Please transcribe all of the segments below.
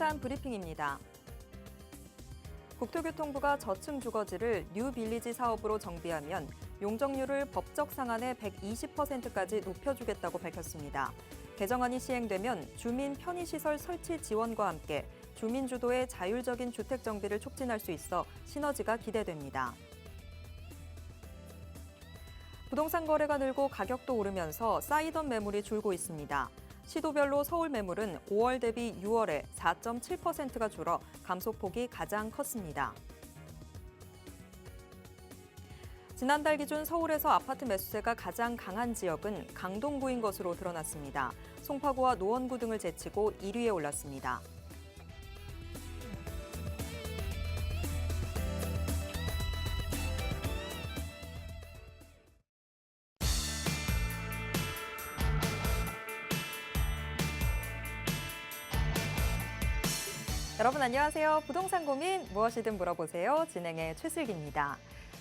부동산 브리핑입니다. 국토교통부가 저층 주거지를 뉴빌리지 사업으로 정비하면 용적률을 법적 상한의 120%까지 높여주겠다고 밝혔습니다. 개정안이 시행되면 주민 편의시설 설치 지원과 함께 주민 주도의 자율적인 주택 정비를 촉진할 수 있어 시너지가 기대됩니다. 부동산 거래가 늘고 가격도 오르면서 쌓이던 매물이 줄고 있습니다. 시도별로 서울 매물은 5월 대비 6월에 4.7%가 줄어 감소폭이 가장 컸습니다. 지난달 기준 서울에서 아파트 매수세가 가장 강한 지역은 강동구인 것으로 드러났습니다. 송파구와 노원구 등을 제치고 1위에 올랐습니다. 여러분 안녕하세요. 부동산 고민 무엇이든 물어보세요. 진행의 최슬기입니다.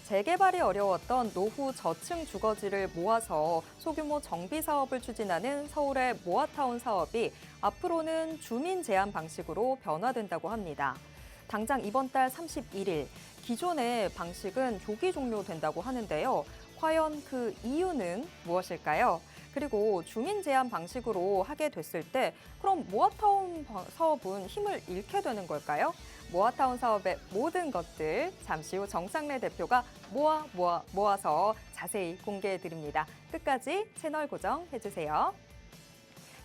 재개발이 어려웠던 노후 저층 주거지를 모아서 소규모 정비 사업을 추진하는 서울의 모아타운 사업이 앞으로는 주민 제한 방식으로 변화된다고 합니다. 당장 이번 달 31일 기존의 방식은 조기 종료된다고 하는데요. 과연 그 이유는 무엇일까요? 그리고 주민 제한 방식으로 하게 됐을 때 그럼 모아타운 사업은 힘을 잃게 되는 걸까요? 모아타운 사업의 모든 것들 잠시 후 정상래 대표가 모아서 자세히 공개해 드립니다. 끝까지 채널 고정해주세요.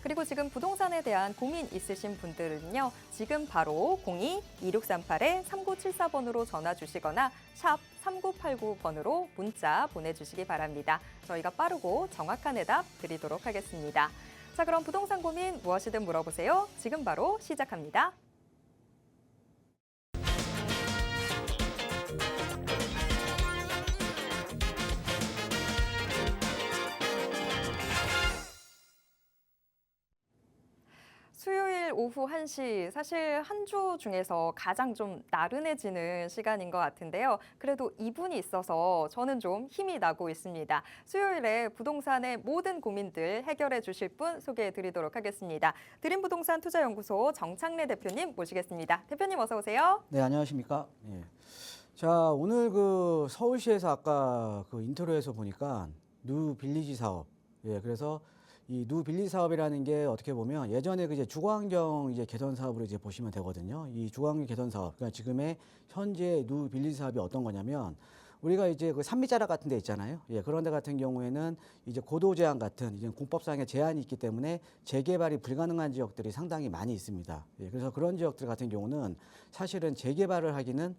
그리고 지금 부동산에 대한 고민 있으신 분들은요. 지금 바로 02-2638-3974번으로 전화 주시거나 샵 3989번으로 문자 보내주시기 바랍니다. 저희가 빠르고 정확한 해답 드리도록 하겠습니다. 자, 그럼 부동산 고민 무엇이든 물어보세요. 지금 바로 시작합니다. 수요일 오후 1시, 사실 한 주 중에서 가장 좀 나른해지는 시간인 것 같은데요. 그래도 이분이 있어서 저는 좀 힘이 나고 있습니다. 수요일에 부동산의 모든 고민들 해결해 주실 분 소개해 드리도록 하겠습니다. 드림부동산 투자연구소 정창래 대표님 모시겠습니다. 대표님 어서 오세요. 네, 안녕하십니까. 예. 자, 오늘 그 서울시에서 아까 그 인트로에서 보니까 뉴빌리지 사업. 예, 그래서 이 뉴빌리지 사업이라는 게 어떻게 보면 예전에 그 이제 주거환경 이제 개선 사업으로 이제 보시면 되거든요. 이 주거환경 개선 사업. 그러니까 지금의 현재 뉴빌리지 사업이 어떤 거냐면 우리가 이제 그 산미자락 같은 데 있잖아요. 예, 그런 데 같은 경우에는 이제 고도 제한 같은 이제 공법상의 제한이 있기 때문에 재개발이 불가능한 지역들이 상당히 많이 있습니다. 예, 그래서 그런 지역들 같은 경우는 사실은 재개발을 하기는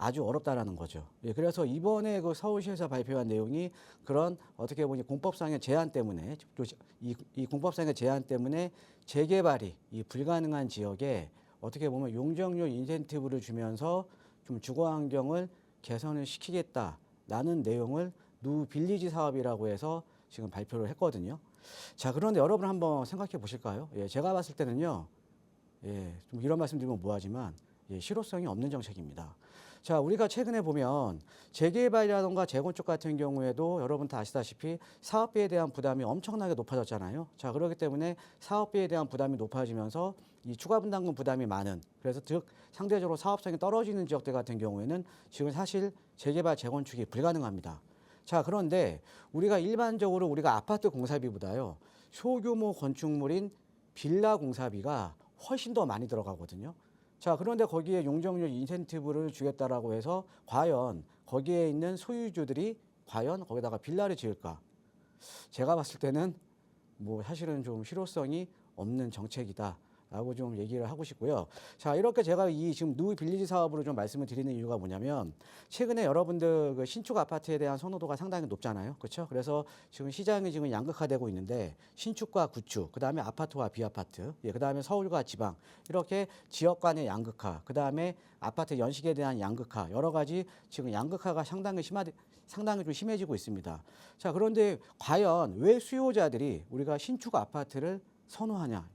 아주 어렵다라는 거죠. 예, 그래서 이번에 그 서울시에서 발표한 내용이 그런 어떻게 보니 공법상의 제한 때문에 또 이 공법상의 제한 때문에 재개발이 이 불가능한 지역에 어떻게 보면 용적률 인센티브를 주면서 좀 주거 환경을 개선을 시키겠다라는 내용을 뉴빌리지 사업이라고 해서 지금 발표를 했거든요. 자, 그런데 여러분 한번 생각해 보실까요? 예, 제가 봤을 때는요. 예, 좀 이런 말씀 드리면 뭐하지만 예, 실효성이 없는 정책입니다. 자, 우리가 최근에 보면 재개발이라던가 재건축 같은 경우에도 여러분 다 아시다시피 사업비에 대한 부담이 엄청나게 높아졌잖아요. 자, 그렇기 때문에 사업비에 대한 부담이 높아지면서 이 추가 분담금 부담이 많은, 그래서 즉 상대적으로 사업성이 떨어지는 지역들 같은 경우에는 지금 사실 재개발 재건축이 불가능합니다. 자, 그런데 우리가 일반적으로 우리가 아파트 공사비보다요 소규모 건축물인 빌라 공사비가 훨씬 더 많이 들어가거든요. 자, 그런데 거기에 용적률 인센티브를 주겠다라고 해서 과연 거기에 있는 소유주들이 과연 거기다가 빌라를 지을까? 제가 봤을 때는 뭐 사실은 좀 실효성이 없는 정책이다라고 좀 얘기를 하고 싶고요. 자, 이렇게 제가 이 지금 뉴빌리지 사업으로 좀 말씀을 드리는 이유가 뭐냐면 최근에 여러분들 그 신축 아파트에 대한 선호도가 상당히 높잖아요. 그렇죠? 그래서 지금 시장이 지금 양극화되고 있는데 신축과 구축, 그다음에 아파트와 비아파트, 예, 그다음에 서울과 지방 이렇게 지역 간의 양극화, 그다음에 아파트 연식에 대한 양극화, 여러 가지 지금 양극화가 상당히 좀 심해지고 있습니다. 자, 그런데 과연 왜 수요자들이 우리가 신축 아파트를 선호하냐?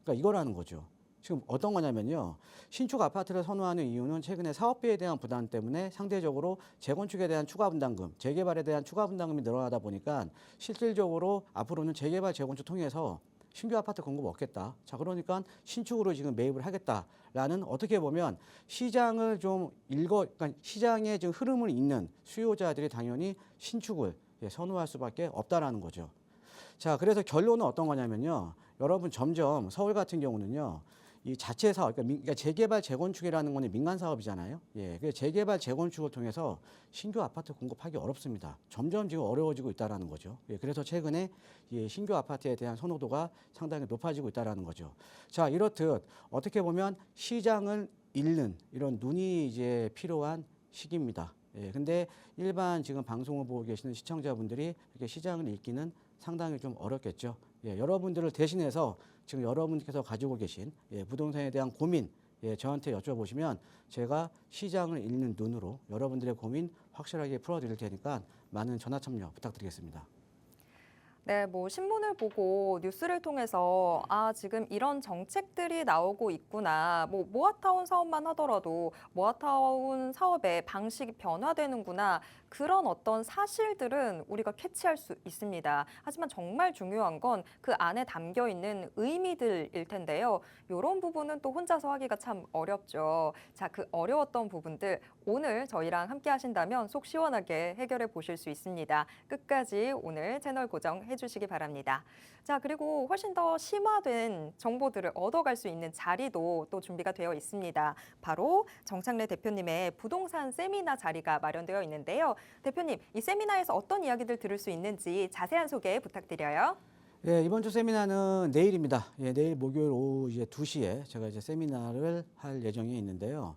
그러니까 이거라는 거죠. 지금 어떤 거냐면요. 신축 아파트를 선호하는 이유는 최근에 사업비에 대한 부담 때문에 상대적으로 재건축에 대한 추가 분담금, 재개발에 대한 추가 분담금이 늘어나다 보니까 실질적으로 앞으로는 재개발, 재건축 통해서 신규 아파트 공급 없겠다. 자, 그러니까 신축으로 지금 매입을 하겠다라는 어떻게 보면 시장을 좀 그러니까 시장의 지금 흐름을 잇는 수요자들이 당연히 신축을 선호할 수밖에 없다라는 거죠. 자, 그래서 결론은 어떤 거냐면요. 여러분 점점 서울 같은 경우는요. 이 자체 사업, 그러니까 재개발 재건축이라는 거는 민간 사업이잖아요. 예, 그 재개발 재건축을 통해서 신규 아파트 공급하기 어렵습니다. 점점 지금 어려워지고 있다라는 거죠. 예, 그래서 최근에 이 신규 아파트에 대한 선호도가 상당히 높아지고 있다라는 거죠. 자, 이렇듯 어떻게 보면 시장을 읽는 이런 눈이 이제 필요한 시기입니다. 예, 근데 일반 지금 방송을 보고 계시는 시청자분들이 이렇게 시장을 읽기는 상당히 좀 어렵겠죠. 예, 여러분들을 대신해서 지금 여러분께서 가지고 계신 부동산에 대한 고민 저한테 여쭤보시면 제가 시장을 읽는 눈으로 여러분들의 고민 확실하게 풀어드릴 테니까 많은 전화 참여 부탁드리겠습니다. 네, 뭐 신문을 보고 뉴스를 통해서 지금 이런 정책들이 나오고 있구나. 뭐 모아타운 사업만 하더라도 모아타운 사업의 방식이 변화되는구나. 그런 어떤 사실들은 우리가 캐치할 수 있습니다. 하지만 정말 중요한 건 그 안에 담겨 있는 의미들일 텐데요. 이런 부분은 또 혼자서 하기가 참 어렵죠. 자, 그 어려웠던 부분들 오늘 저희랑 함께 하신다면 속 시원하게 해결해 보실 수 있습니다. 끝까지 오늘 채널 고정해 주시기 바랍니다. 자, 그리고 훨씬 더 심화된 정보들을 얻어갈 수 있는 자리도 또 준비가 되어 있습니다. 바로 정창래 대표님의 부동산 세미나 자리가 마련되어 있는데요. 대표님, 이 세미나에서 어떤 이야기들 들을 수 있는지 자세한 소개 부탁드려요. 예, 이번 주 세미나는 내일입니다. 예, 내일 목요일 오후 이제 2시에 제가 이제 세미나를 할 예정이 있는데요.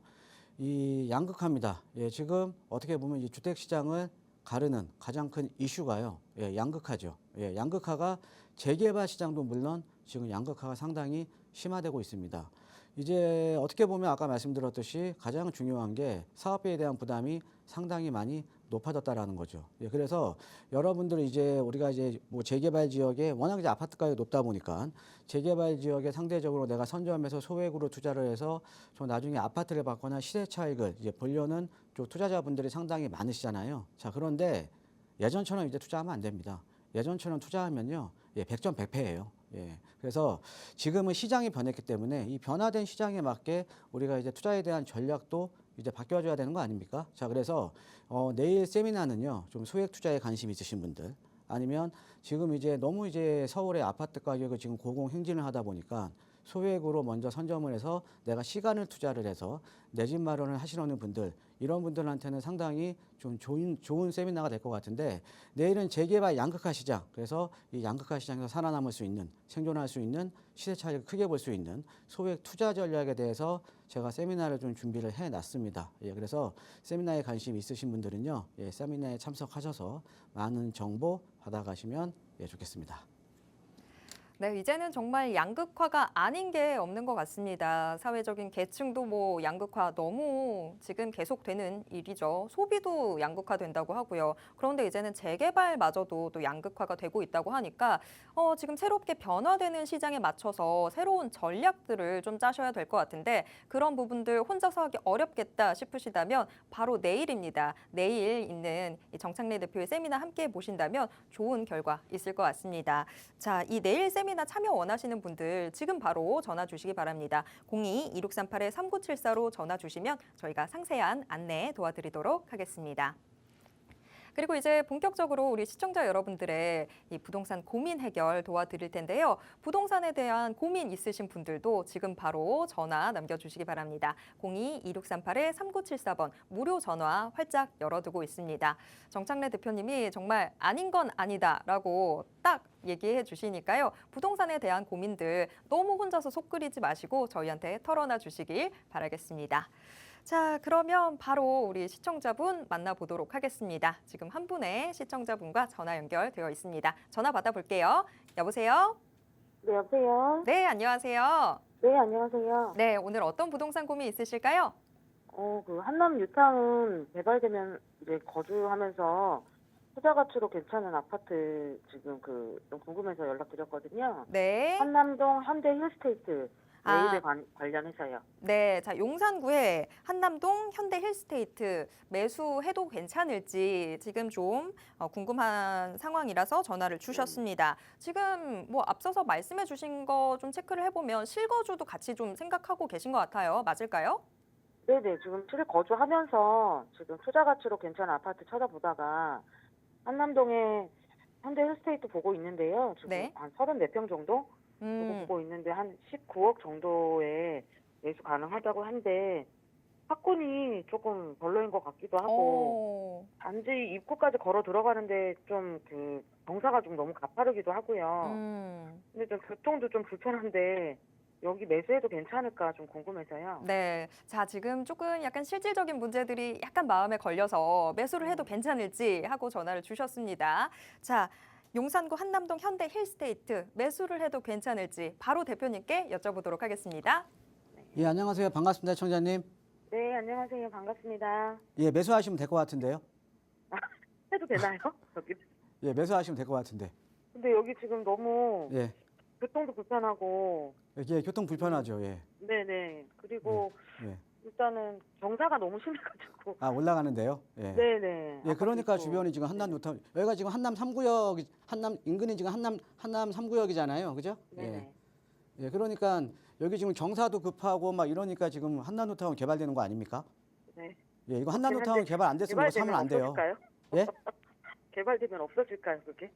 이 양극화입니다. 예, 지금 어떻게 보면 이 주택 시장을 가르는 가장 큰 이슈가요. 예, 양극화죠. 예, 양극화가 재개발 시장도 물론 지금 양극화가 상당히 심화되고 있습니다. 이제 어떻게 보면 아까 말씀드렸듯이 가장 중요한 게 사업비에 대한 부담이 상당히 많이 높아졌다라는 거죠. 예, 그래서 여러분들 이제 우리가 이제 뭐 재개발 지역에 워낙 이제 아파트가가 높다 보니까 재개발 지역에 상대적으로 내가 선점해서 소액으로 투자를 해서 저 나중에 아파트를 받거나 시세 차익을 이제 보려는 좀 투자자분들이 상당히 많으시잖아요. 자, 그런데 예전처럼 이제 투자하면 안 됩니다. 예전처럼 투자하면요, 예, 100점 100패예요. 예. 그래서 지금은 시장이 변했기 때문에 이 변화된 시장에 맞게 우리가 이제 투자에 대한 전략도 이제 바뀌어줘야 되는 거 아닙니까? 자, 그래서 내일 세미나는요, 좀 소액 투자에 관심 있으신 분들 아니면 지금 이제 너무 이제 서울의 아파트 가격을 지금 고공행진을 하다 보니까 소액으로 먼저 선점을 해서 내가 시간을 투자를 해서 내 집 마련을 하시려는 분들 이런 분들한테는 상당히 좀 좋은 세미나가 될 것 같은데 내일은 재개발 양극화 시장 그래서 이 양극화 시장에서 살아남을 수 있는 생존할 수 있는 시세 차익을 크게 볼 수 있는 소액 투자 전략에 대해서 제가 세미나를 좀 준비를 해놨습니다. 예, 그래서 세미나에 관심 있으신 분들은요, 예, 세미나에 참석하셔서 많은 정보 받아가시면 좋겠습니다. 네, 이제는 정말 양극화가 아닌 게 없는 것 같습니다. 사회적인 계층도 뭐 양극화 너무 지금 계속되는 일이죠. 소비도 양극화된다고 하고요. 그런데 이제는 재개발마저도 또 양극화가 되고 있다고 하니까 지금 새롭게 변화되는 시장에 맞춰서 새로운 전략들을 좀 짜셔야 될 것 같은데 그런 부분들 혼자서 하기 어렵겠다 싶으시다면 바로 내일입니다. 내일 있는 이 정창래 대표의 세미나 함께 보신다면 좋은 결과 있을 것 같습니다. 자, 이 내일 세미나 참여 원하시는 분들 지금 바로 전화 주시기 바랍니다. 02-2638-3974로 전화 주시면 저희가 상세한 안내 도와드리도록 하겠습니다. 그리고 이제 본격적으로 우리 시청자 여러분들의 이 부동산 고민 해결 도와드릴 텐데요. 부동산에 대한 고민 있으신 분들도 지금 바로 전화 남겨주시기 바랍니다. 02-2638-3974번 무료 전화 활짝 열어두고 있습니다. 정창래 대표님이 정말 아닌 건 아니다라고 딱 얘기해 주시니까요. 부동산에 대한 고민들 너무 혼자서 속 끓이지 마시고 저희한테 털어놔 주시길 바라겠습니다. 자, 그러면 바로 우리 시청자분 만나보도록 하겠습니다. 지금 한 분의 시청자분과 전화 연결되어 있습니다. 전화 받아볼게요. 여보세요? 네, 여보세요? 네, 안녕하세요. 네, 안녕하세요. 네, 오늘 어떤 부동산 고민 있으실까요? 그 한남 뉴타운 개발되면 이제 거주하면서 투자 가치로 괜찮은 아파트 지금 좀 궁금해서 연락드렸거든요. 네. 한남동 현대 힐스테이트 레이드 관련해서요. 네, 자 용산구에 한남동 현대 힐스테이트 매수해도 괜찮을지 지금 좀 궁금한 상황이라서 전화를 주셨습니다. 지금 뭐 앞서서 말씀해 주신 거 좀 체크를 해보면 실거주도 같이 좀 생각하고 계신 것 같아요. 맞을까요? 네네, 지금 실거주하면서 지금 투자 가치로 괜찮은 아파트 찾아보다가 한남동에 현대 힐스테이트 보고 있는데요. 지금 네. 한 34평 정도 보고 있는데 한 19억 정도에 매수 가능하다고 한데 학군이 조금 별로인 것 같기도 하고 단지 입구까지 걸어 들어가는데 좀 그 경사가 좀 너무 가파르기도 하고요. 근데 좀 교통도 좀 불편한데 여기 매수해도 괜찮을까 좀 궁금해서요. 네. 자, 지금 조금 약간 실질적인 문제들이 약간 마음에 걸려서 매수를 해도 괜찮을지 하고 전화를 주셨습니다. 자, 용산구 한남동 현대 힐스테이트 매수를 해도 괜찮을지 바로 대표님께 여쭤보도록 하겠습니다. 예, 안녕하세요. 반갑습니다, 청자님. 네, 안녕하세요. 반갑습니다. 예, 매수하시면 될 것 같은데요. 해도 되나요? 여기. 예, 매수하시면 될 것 같은데. 근데 여기 지금 너무 예, 교통도 불편하고 예, 교통 불편하죠. 예, 네네. 그리고 예. 일단은 경사가 너무 심해가지고. 아, 올라가는데요. 예. 네네. 예, 그러니까 아파트 주변이 지금 한남 노타운 여기가 지금 한남 3구역 한남 인근이 지금 한남 3구역이잖아요. 그죠? 네네. 예, 그러니까 여기 지금 경사도 급하고 막 이러니까 지금 한남 노타운 개발되는 거 아닙니까? 네. 예, 이거 한남 그렇긴 노타운 한데 개발 안 됐으면 이거 사면 개발되면 안 돼요. 없어질까요? 예? 개발되면 없어질까요, 그게?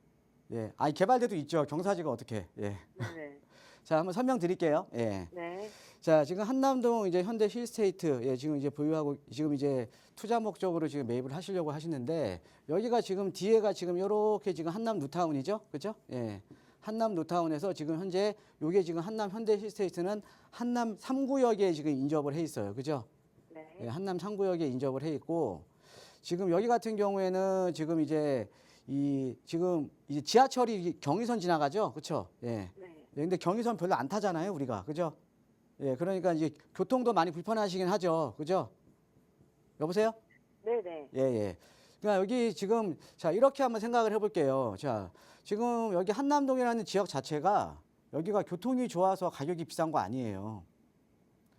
예. 아니 개발돼도 있죠. 경사지가 어떻게? 예. 네네. 자, 한번 설명드릴게요. 예. 네. 자, 지금 한남동 이제 현대 힐스테이트 예, 지금 이제 보유하고 지금 이제 투자 목적으로 지금 매입을 하시려고 하시는데 여기가 지금 뒤에가 지금 이렇게 지금 한남 뉴타운이죠. 그죠? 예. 한남 뉴타운에서 지금 현재 요게 지금 한남 현대 힐스테이트는 한남 3구역에 지금 인접을 해 있어요. 그죠? 네. 예, 한남 3구역에 인접을 해 있고 지금 여기 같은 경우에는 지금 이제 지금 이제 지하철이 경의선 지나가죠. 그렇죠? 예. 네. 예, 근데 경의선 별로 안 타잖아요, 우리가. 그죠? 예, 그러니까 이제 교통도 많이 불편하시긴 하죠. 그죠? 여보세요? 네네. 예, 예. 그러니까 여기 지금 자, 이렇게 한번 생각을 해 볼게요. 자, 지금 여기 한남동이라는 지역 자체가 여기가 교통이 좋아서 가격이 비싼 거 아니에요.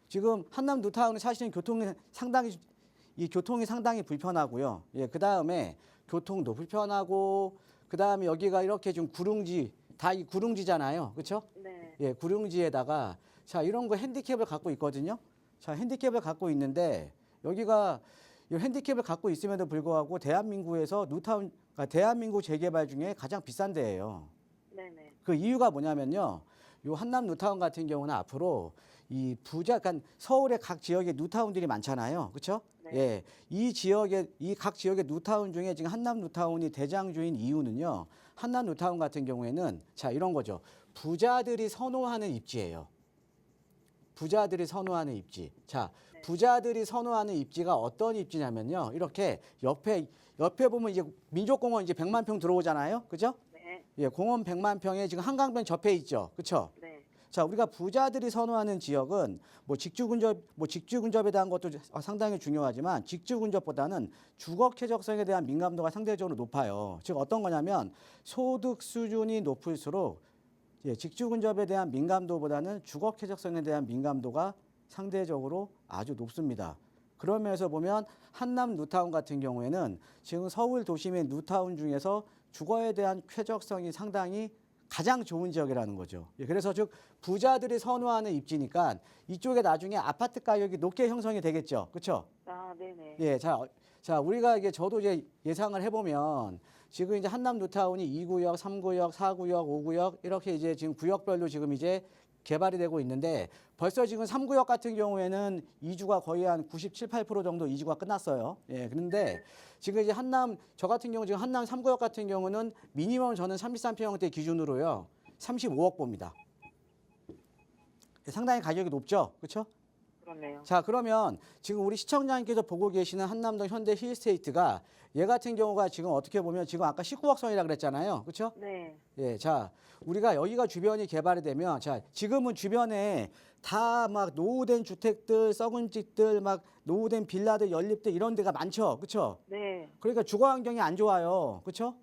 지금 한남 뉴타운에 사시는 교통이 상당히 불편하고요. 예, 그다음에 교통도 불편하고 그다음에 여기가 이렇게 좀 구릉지 다 이 구릉지잖아요. 그렇죠? 네. 예, 구릉지에다가 자, 이런 거 핸디캡을 갖고 있거든요. 자, 핸디캡을 갖고 있는데 여기가 이 핸디캡을 갖고 있음에도 불구하고 대한민국에서 뉴타운 그러니까 대한민국 재개발 중에 가장 비싼 데예요. 네네. 그 이유가 뭐냐면요. 요 한남 뉴타운 같은 경우는 앞으로 이 그러니까 서울의 각 지역에 뉴타운들이 많잖아요. 그렇죠? 네. 예. 이 각 지역의 뉴타운 중에 지금 한남 뉴타운이 대장주인 이유는요. 한남 뉴타운 같은 경우에는 자, 이런 거죠. 부자들이 선호하는 입지예요. 부자들이 선호하는 입지. 자, 네. 부자들이 선호하는 입지가 어떤 입지냐면요. 이렇게 옆에 보면 이제 민족공원 이제 100만 평 들어오잖아요. 그죠? 네. 예, 공원 100만 평에 지금 한강변 접해 있죠. 그렇죠? 네. 자, 우리가 부자들이 선호하는 지역은 뭐 직주 근접에 대한 것도 상당히 중요하지만 직주 근접보다는 주거 쾌적성에 대한 민감도가 상대적으로 높아요. 즉 어떤 거냐면 소득 수준이 높을수록 예, 직주 근접에 대한 민감도보다는 주거 쾌적성에 대한 민감도가 상대적으로 아주 높습니다. 그런 면에서 보면 한남 뉴타운 같은 경우에는 지금 서울 도심의 뉴타운 중에서 주거에 대한 쾌적성이 상당히 가장 좋은 지역이라는 거죠. 예, 그래서 즉 부자들이 선호하는 입지니까 이쪽에 나중에 아파트 가격이 높게 형성이 되겠죠. 그렇죠? 아, 네네. 예, 자, 우리가 이게 저도 이제 예상을 해보면 지금 이제 한남 뉴타운이 2구역, 3구역, 4구역, 5구역 이렇게 이제 지금 구역별로 지금 이제 개발이 되고 있는데 벌써 지금 3구역 같은 경우에는 이주가 거의 한 97, 8% 정도 이주가 끝났어요. 예, 그런데 지금 이제 저 같은 경우 지금 한남 3구역 같은 경우는 미니멈 저는 33평형대 기준으로요. 35억 봅니다. 상당히 가격이 높죠. 그렇죠? 그렇네요. 자, 그러면 지금 우리 시청자님께서 보고 계시는 한남동 현대 힐스테이트가 얘 같은 경우가 지금 어떻게 보면 지금 아까 19억선이라 그랬잖아요. 그렇죠? 네. 예, 자, 우리가 여기가 주변이 개발이 되면 자, 지금은 주변에 다 막 노후된 주택들, 썩은 집들, 막 노후된 빌라들, 연립들 이런 데가 많죠. 그렇죠? 네. 그러니까 주거 환경이 안 좋아요. 그렇죠?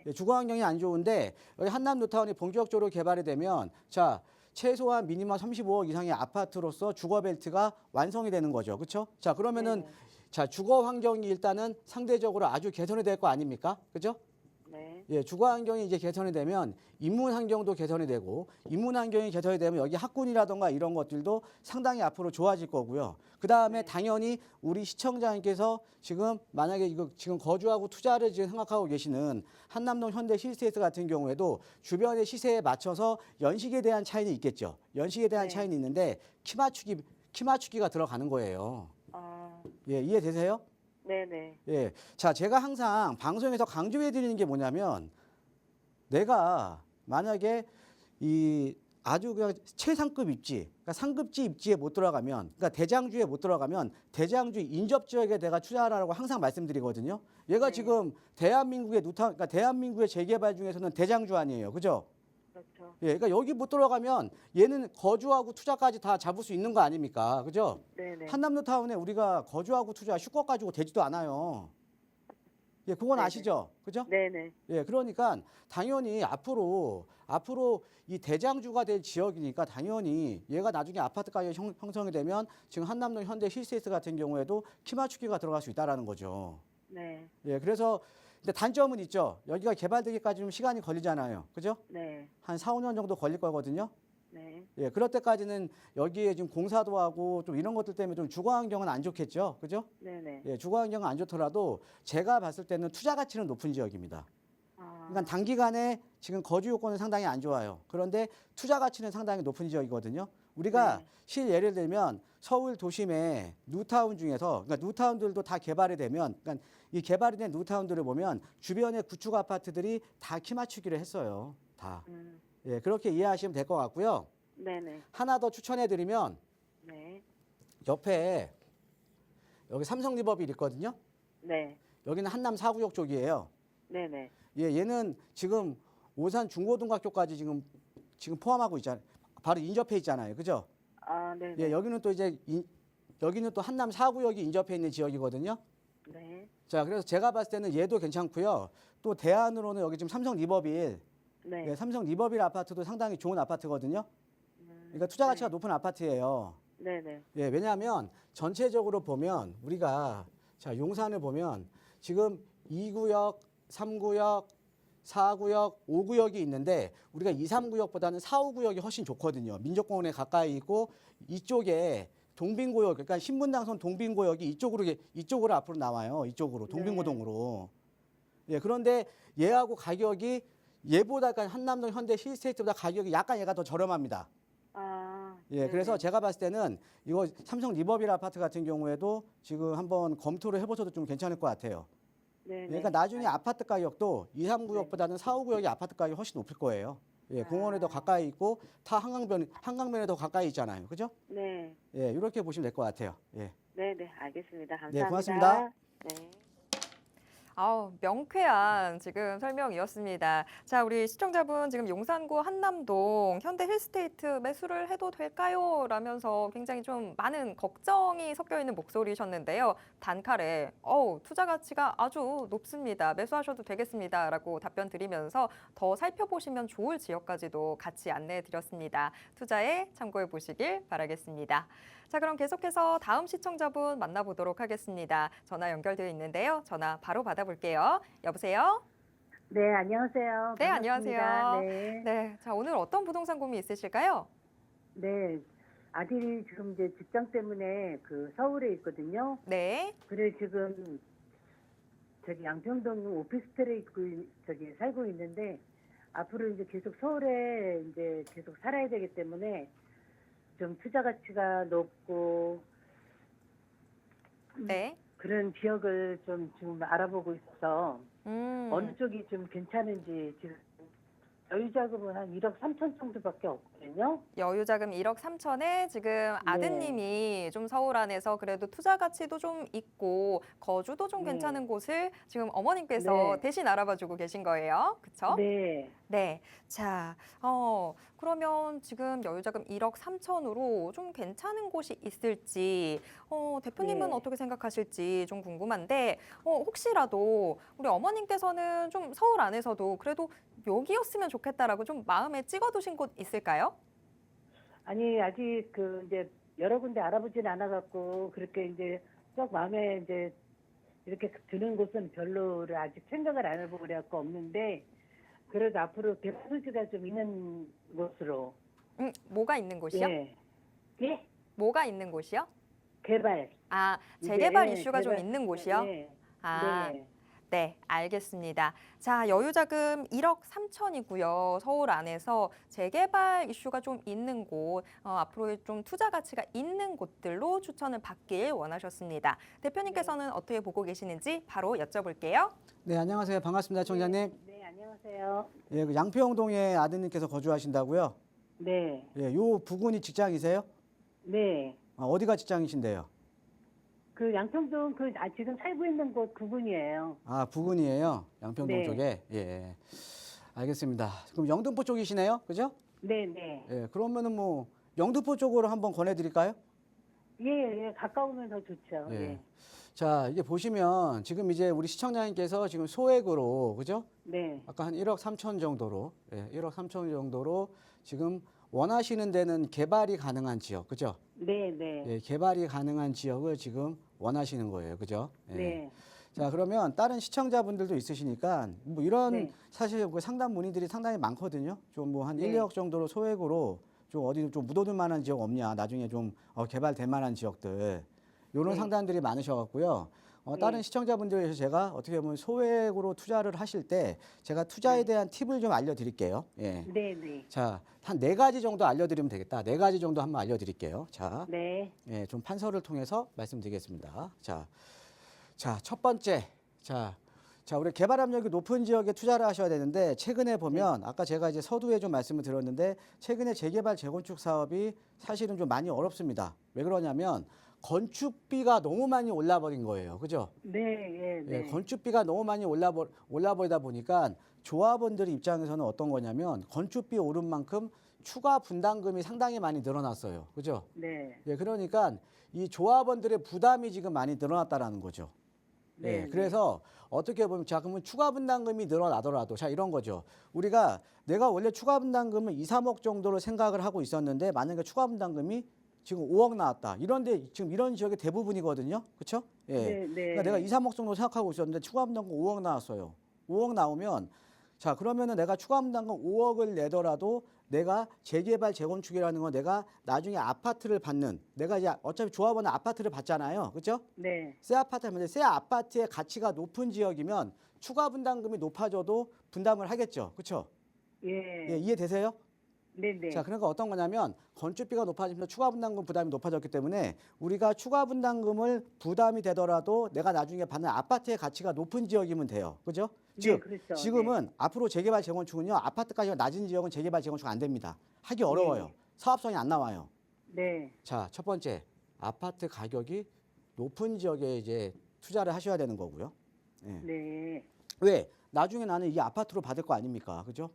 예, 주거 환경이 안 좋은데 여기 한남 뉴타운이 본격적으로 개발이 되면 자, 최소한 미니멈 35억 이상의 아파트로서 주거 벨트가 완성이 되는 거죠. 그렇죠? 자, 그러면은 네네. 자, 주거 환경이 일단은 상대적으로 아주 개선이 될 거 아닙니까? 그죠? 네. 예, 주거 환경이 이제 개선이 되면 인문 환경도 개선이 되고 인문 환경이 개선이 되면 여기 학군이라던가 이런 것들도 상당히 앞으로 좋아질 거고요. 그다음에 네. 당연히 우리 시청자님께서 지금 만약에 이거 지금 거주하고 투자를 지금 생각하고 계시는 한남동 현대 실스테이트 같은 경우에도 주변의 시세에 맞춰서 연식에 대한 차이는 있겠죠. 연식에 대한 네. 차이는 있는데 키 맞추기가 들어가는 거예요. 아, 예, 이해되세요? 네네. 예. 자, 제가 항상 방송에서 강조해 드리는 게 뭐냐면 내가 만약에 이 아주 그냥 최상급 입지, 그러니까 상급지 입지에 못 들어가면, 그러니까 대장주에 못 들어가면 대장주 인접 지역에 내가 투자하라고 항상 말씀드리거든요. 얘가 네. 지금 대한민국의 그러니까 대한민국의 재개발 중에서는 대장주 아니에요. 그죠? 그렇죠. 예. 그러니까 여기 못 들어가면 얘는 거주하고 투자까지 다 잡을 수 있는 거 아닙니까? 그죠? 네네. 한남로타운에 우리가 거주하고 투자 슈거 가지고 되지도 않아요. 예, 그건 네네. 아시죠? 그죠? 네네. 예, 그러니까 당연히 앞으로 이 대장주가 될 지역이니까 당연히 얘가 나중에 아파트 가격이 형성이 되면 지금 한남동 현대 힐스테이트 같은 경우에도 키 맞추기가 들어갈 수 있다라는 거죠. 네. 예, 그래서 근데 단점은 있죠. 여기가 개발되기까지 좀 시간이 걸리잖아요. 그죠? 네. 한 4, 5년 정도 걸릴 거거든요. 네. 예, 그럴 때까지는 여기에 지금 공사도 하고 좀 이런 것들 때문에 좀 주거 환경은 안 좋겠죠. 그죠? 네네. 예, 주거 환경은 안 좋더라도 제가 봤을 때는 투자 가치는 높은 지역입니다. 아, 그러니까 단기간에 지금 거주 요건은 상당히 안 좋아요. 그런데 투자 가치는 상당히 높은 지역이거든요. 우리가 네. 실 예를 들면 서울 도심의 뉴타운 중에서 그러니까 뉴타운들도 다 개발이 되면 그러니까 이 개발이 된 뉴타운들을 보면 주변의 구축 아파트들이 다 키 맞추기를 했어요. 다. 예, 그렇게 이해하시면 될 것 같고요. 네네. 하나 더 추천해 드리면 네. 옆에 여기 삼성 리버빌 있거든요. 네. 여기는 한남 4구역 쪽이에요. 네네. 예, 얘는 지금 오산 중고등학교까지 지금 포함하고 있잖아요. 바로 인접해 있잖아요. 그죠? 아, 네네. 예, 여기는 또 이제 여기는 또 한남 4구역이 인접해 있는 지역이거든요. 네. 자, 그래서 제가 봤을 때는 얘도 괜찮고요. 또 대안으로는 여기 지금 삼성 리버빌, 네. 예, 삼성 리버빌 아파트도 상당히 좋은 아파트거든요. 그러니까 투자 가치가 네. 높은 아파트예요. 네네. 예, 왜냐하면 전체적으로 보면 우리가 자, 용산을 보면 지금 2구역, 3구역, 4구역, 5구역이 있는데 우리가 2, 3구역보다는 4, 5구역이 훨씬 좋거든요. 민족공원에 가까이 있고 이쪽에 동빙구역, 그러니까 신분당선 동빙구역이 이쪽으로 앞으로 나와요. 이쪽으로 동빙구동으로. 예, 그런데 얘하고 가격이 얘보다 그러니까 한남동 현대 힐스테이트보다 가격이 약간 얘가 더 저렴합니다. 아, 예, 네네. 그래서 제가 봤을 때는 이거 삼성 리버빌 아파트 같은 경우에도 지금 한번 검토를 해보셔도 좀 괜찮을 것 같아요. 네네. 그러니까 나중에 아파트 가격도 2, 3구역보다는 4, 5구역이 아파트 가격이 훨씬 높을 거예요. 예, 공원에 더 가까이 있고 타 한강변에 더 가까이 있잖아요. 그죠? 네. 예, 이렇게 보시면 될 것 같아요. 예. 네네. 알겠습니다. 감사합니다. 네, 고맙습니다. 네. 아우, 명쾌한 지금 설명이었습니다. 자, 우리 시청자분 지금 용산구 한남동 현대 힐스테이트 매수를 해도 될까요? 라면서 굉장히 좀 많은 걱정이 섞여 있는 목소리셨는데요. 단칼에 투자 가치가 아주 높습니다. 매수하셔도 되겠습니다. 라고 답변 드리면서 더 살펴보시면 좋을 지역까지도 같이 안내해 드렸습니다. 투자에 참고해 보시길 바라겠습니다. 자, 그럼 계속해서 다음 시청자분 만나보도록 하겠습니다. 전화 연결되어 있는데요. 전화 바로 받아볼게요. 여보세요? 네, 안녕하세요. 네, 반갑습니다. 안녕하세요. 네, 네, 자, 오늘 어떤 부동산 고민 있으실까요? 네. 아들이 지금 이제 직장 때문에 그 서울에 있거든요. 네, 그래 지금 저기 양평동 오피스텔에 있고 살고 있는데 앞으로 이제 계속 서울에 이제 계속 살아야 되기 때문에 좀 투자 가치가 높고 네. 그런 지역을 좀 지금 알아보고 있어서 어느 쪽이 좀 괜찮은지 지금 여유자금은 한 1억 3천 정도밖에 없거든요. 여유자금 1억 3천에 지금 아드님이 좀 서울 안에서 그래도 투자 가치도 좀 있고 거주도 좀 네. 괜찮은 곳을 지금 어머님께서 네. 대신 알아봐주고 계신 거예요. 그쵸? 네. 네. 자, 그러면 지금 여유자금 1억 3천으로 좀 괜찮은 곳이 있을지, 대표님은 네. 어떻게 생각하실지 좀 궁금한데, 혹시라도 우리 어머님께서는 좀 서울 안에서도 그래도 여기였으면 좋겠다라고 좀 마음에 찍어두신 곳 있을까요? 아니 아직 그 이제 여러 군데 알아보진 않아갖고 그렇게 이제 썩 마음에 이제 이렇게 드는 곳은 별로를 아직 생각을 안 해보고 그래갖고 없는데 그래도 앞으로 개발 소지가 좀 있는 곳으로. 뭐가 있는 곳이요? 예. 예? 뭐가 있는 곳이요? 개발. 아, 이제, 재개발 예, 이슈가 좀 개발, 있는 곳이요? 네. 아, 네. 네, 알겠습니다. 자, 여유자금 1억 3천이고요. 서울 안에서 재개발 이슈가 좀 있는 곳, 앞으로 좀 투자 가치가 있는 곳들로 추천을 받길 원하셨습니다. 대표님께서는 어떻게 보고 계시는지 바로 여쭤볼게요. 네, 안녕하세요. 반갑습니다, 총장님. 네, 안녕하세요. 예, 그 양평동에 아드님께서 거주하신다고요? 네. 예, 요 부근이 직장이세요? 네. 어디가 직장이신데요? 그 양평동 지금 살고 있는 곳 부근이에요. 아, 부근이에요. 양평동 네. 쪽에. 예. 알겠습니다. 그럼 영등포 쪽이시네요. 그죠? 네, 네. 예. 그러면은 뭐 영등포 쪽으로 한번 권해 드릴까요? 예, 예. 가까우면 더 좋죠. 예. 예. 자, 이게 보시면 지금 이제 우리 시청자님께서 지금 소액으로 그죠? 네. 아까 한 1억 3천 정도로, 예, 1억 3천 정도로 지금 원하시는 데는 개발이 가능한 지역, 그죠? 네, 네. 예, 개발이 가능한 지역을 지금 원하시는 거예요, 그죠? 예. 네. 자, 그러면 다른 시청자분들도 있으시니까 뭐 이런 네. 사실 그 상담 문의들이 상당히 많거든요. 좀 뭐 한 네. 1, 2억 정도로 소액으로 좀 어디 좀 묻어둘 만한 지역 없냐, 나중에 좀 개발될 만한 지역들. 이런 네. 상담들이 많으셔갖고요. 다른 네. 시청자분들에서 제가 어떻게 보면 소액으로 투자를 하실 때 제가 투자에 네. 대한 팁을 좀 알려드릴게요. 예. 네, 네. 자, 한 4가지 정도 알려드리면 되겠다. 4가지 정도 한번 알려드릴게요. 자, 네. 예, 좀 판서를 통해서 말씀드리겠습니다. 자, 첫 번째. 자, 우리 개발 압력이 높은 지역에 투자를 하셔야 되는데 최근에 보면 아까 제가 이제 서두에 좀 말씀을 드렸는데 최근에 재개발 재건축 사업이 사실은 좀 많이 어렵습니다. 왜 그러냐면 건축비가 너무 많이 올라버린 거예요. 그죠? 네, 예, 네. 예, 건축비가 너무 많이 올라버리다 보니까 조합원들 입장에서는 어떤 거냐면 건축비 오른 만큼 추가 분담금이 상당히 많이 늘어났어요. 그죠? 네. 예, 그러니까 이 조합원들의 부담이 지금 많이 늘어났다라는 거죠. 예, 네, 그래서 어떻게 보면 자, 그러면 추가 분담금이 늘어나더라도 자, 이런 거죠. 우리가 내가 원래 추가 분담금을 2, 3억 정도로 생각을 하고 있었는데 만약에 추가 분담금이 지금 5억 나왔다. 이런데 지금 이런 지역의 대부분이거든요. 그렇죠? 예. 네, 네. 그러니까 내가 2, 3억 정도 생각하고 있었는데 추가 분담금 5억 나왔어요. 5억 나오면 자, 그러면은 내가 추가 분담금 5억을 내더라도 내가 재개발 재건축이라는 건 내가 나중에 아파트를 받는 내가 이제 어차피 조합원은 아파트를 받잖아요. 그렇죠? 네. 새 아파트 하면 새 아파트의 가치가 높은 지역이면 추가 분담금이 높아져도 분담을 하겠죠. 그렇죠? 예. 예, 이해되세요? 네, 네. 자, 그러니까 어떤 거냐면 건축비가 높아지면서 추가 분담금 부담이 높아졌기 때문에 우리가 추가 분담금을 부담이 되더라도 내가 나중에 받는 아파트의 가치가 높은 지역이면 돼요. 그죠? 네, 즉, 그렇죠. 지금은 앞으로 재개발 재건축은요. 아파트가치가 낮은 지역은 재개발 재건축 안 됩니다. 하기 어려워요. 네. 사업성이 안 나와요. 네. 자, 첫 번째. 아파트 가격이 높은 지역에 이제 투자를 하셔야 되는 거고요. 예. 네. 왜? 나중에 나는 이 아파트로 받을 거 아닙니까? 그죠?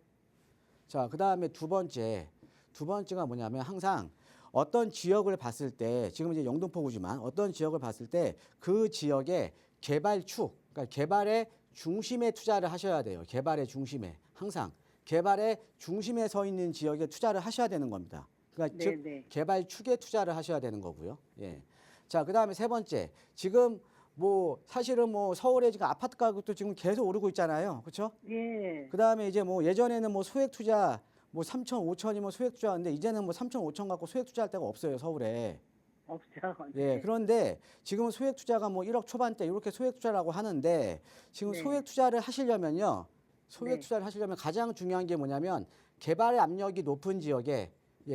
자, 그다음에 두 번째가 뭐냐면 항상 어떤 지역을 봤을 때 지금 이제 영등포구지만 어떤 지역을 봤을 때 그 지역의 개발축, 그러니까 개발의 중심에 투자를 하셔야 돼요. 개발의 중심에. 항상 개발의 중심에 서 있는 지역에 투자를 하셔야 되는 겁니다. 그러니까 네, 즉 네. 개발축에 투자를 하셔야 되는 거고요. 예. 자, 그다음에 세 번째. 지금 뭐 사실은 뭐 서울에 지금 아파트 가격도 지금 계속 오르고 있잖아요. 그렇죠? 예. 그다음에 이제 뭐 예전에는 뭐 소액 투자 뭐 3천, 5천이면 소액 투자하는데 이제는 뭐 3천, 5천 갖고 소액 투자할 데가 없어요, 서울에. 없죠. 예. 네. 그런데 지금은 소액 투자가 뭐 1억 초반대 이렇게 소액 투자라고 하는데 지금 네. 소액 투자를 하시려면요. 소액 네. 투자를 하시려면 가장 중요한 게 뭐냐면 개발의 압력이 높은 지역에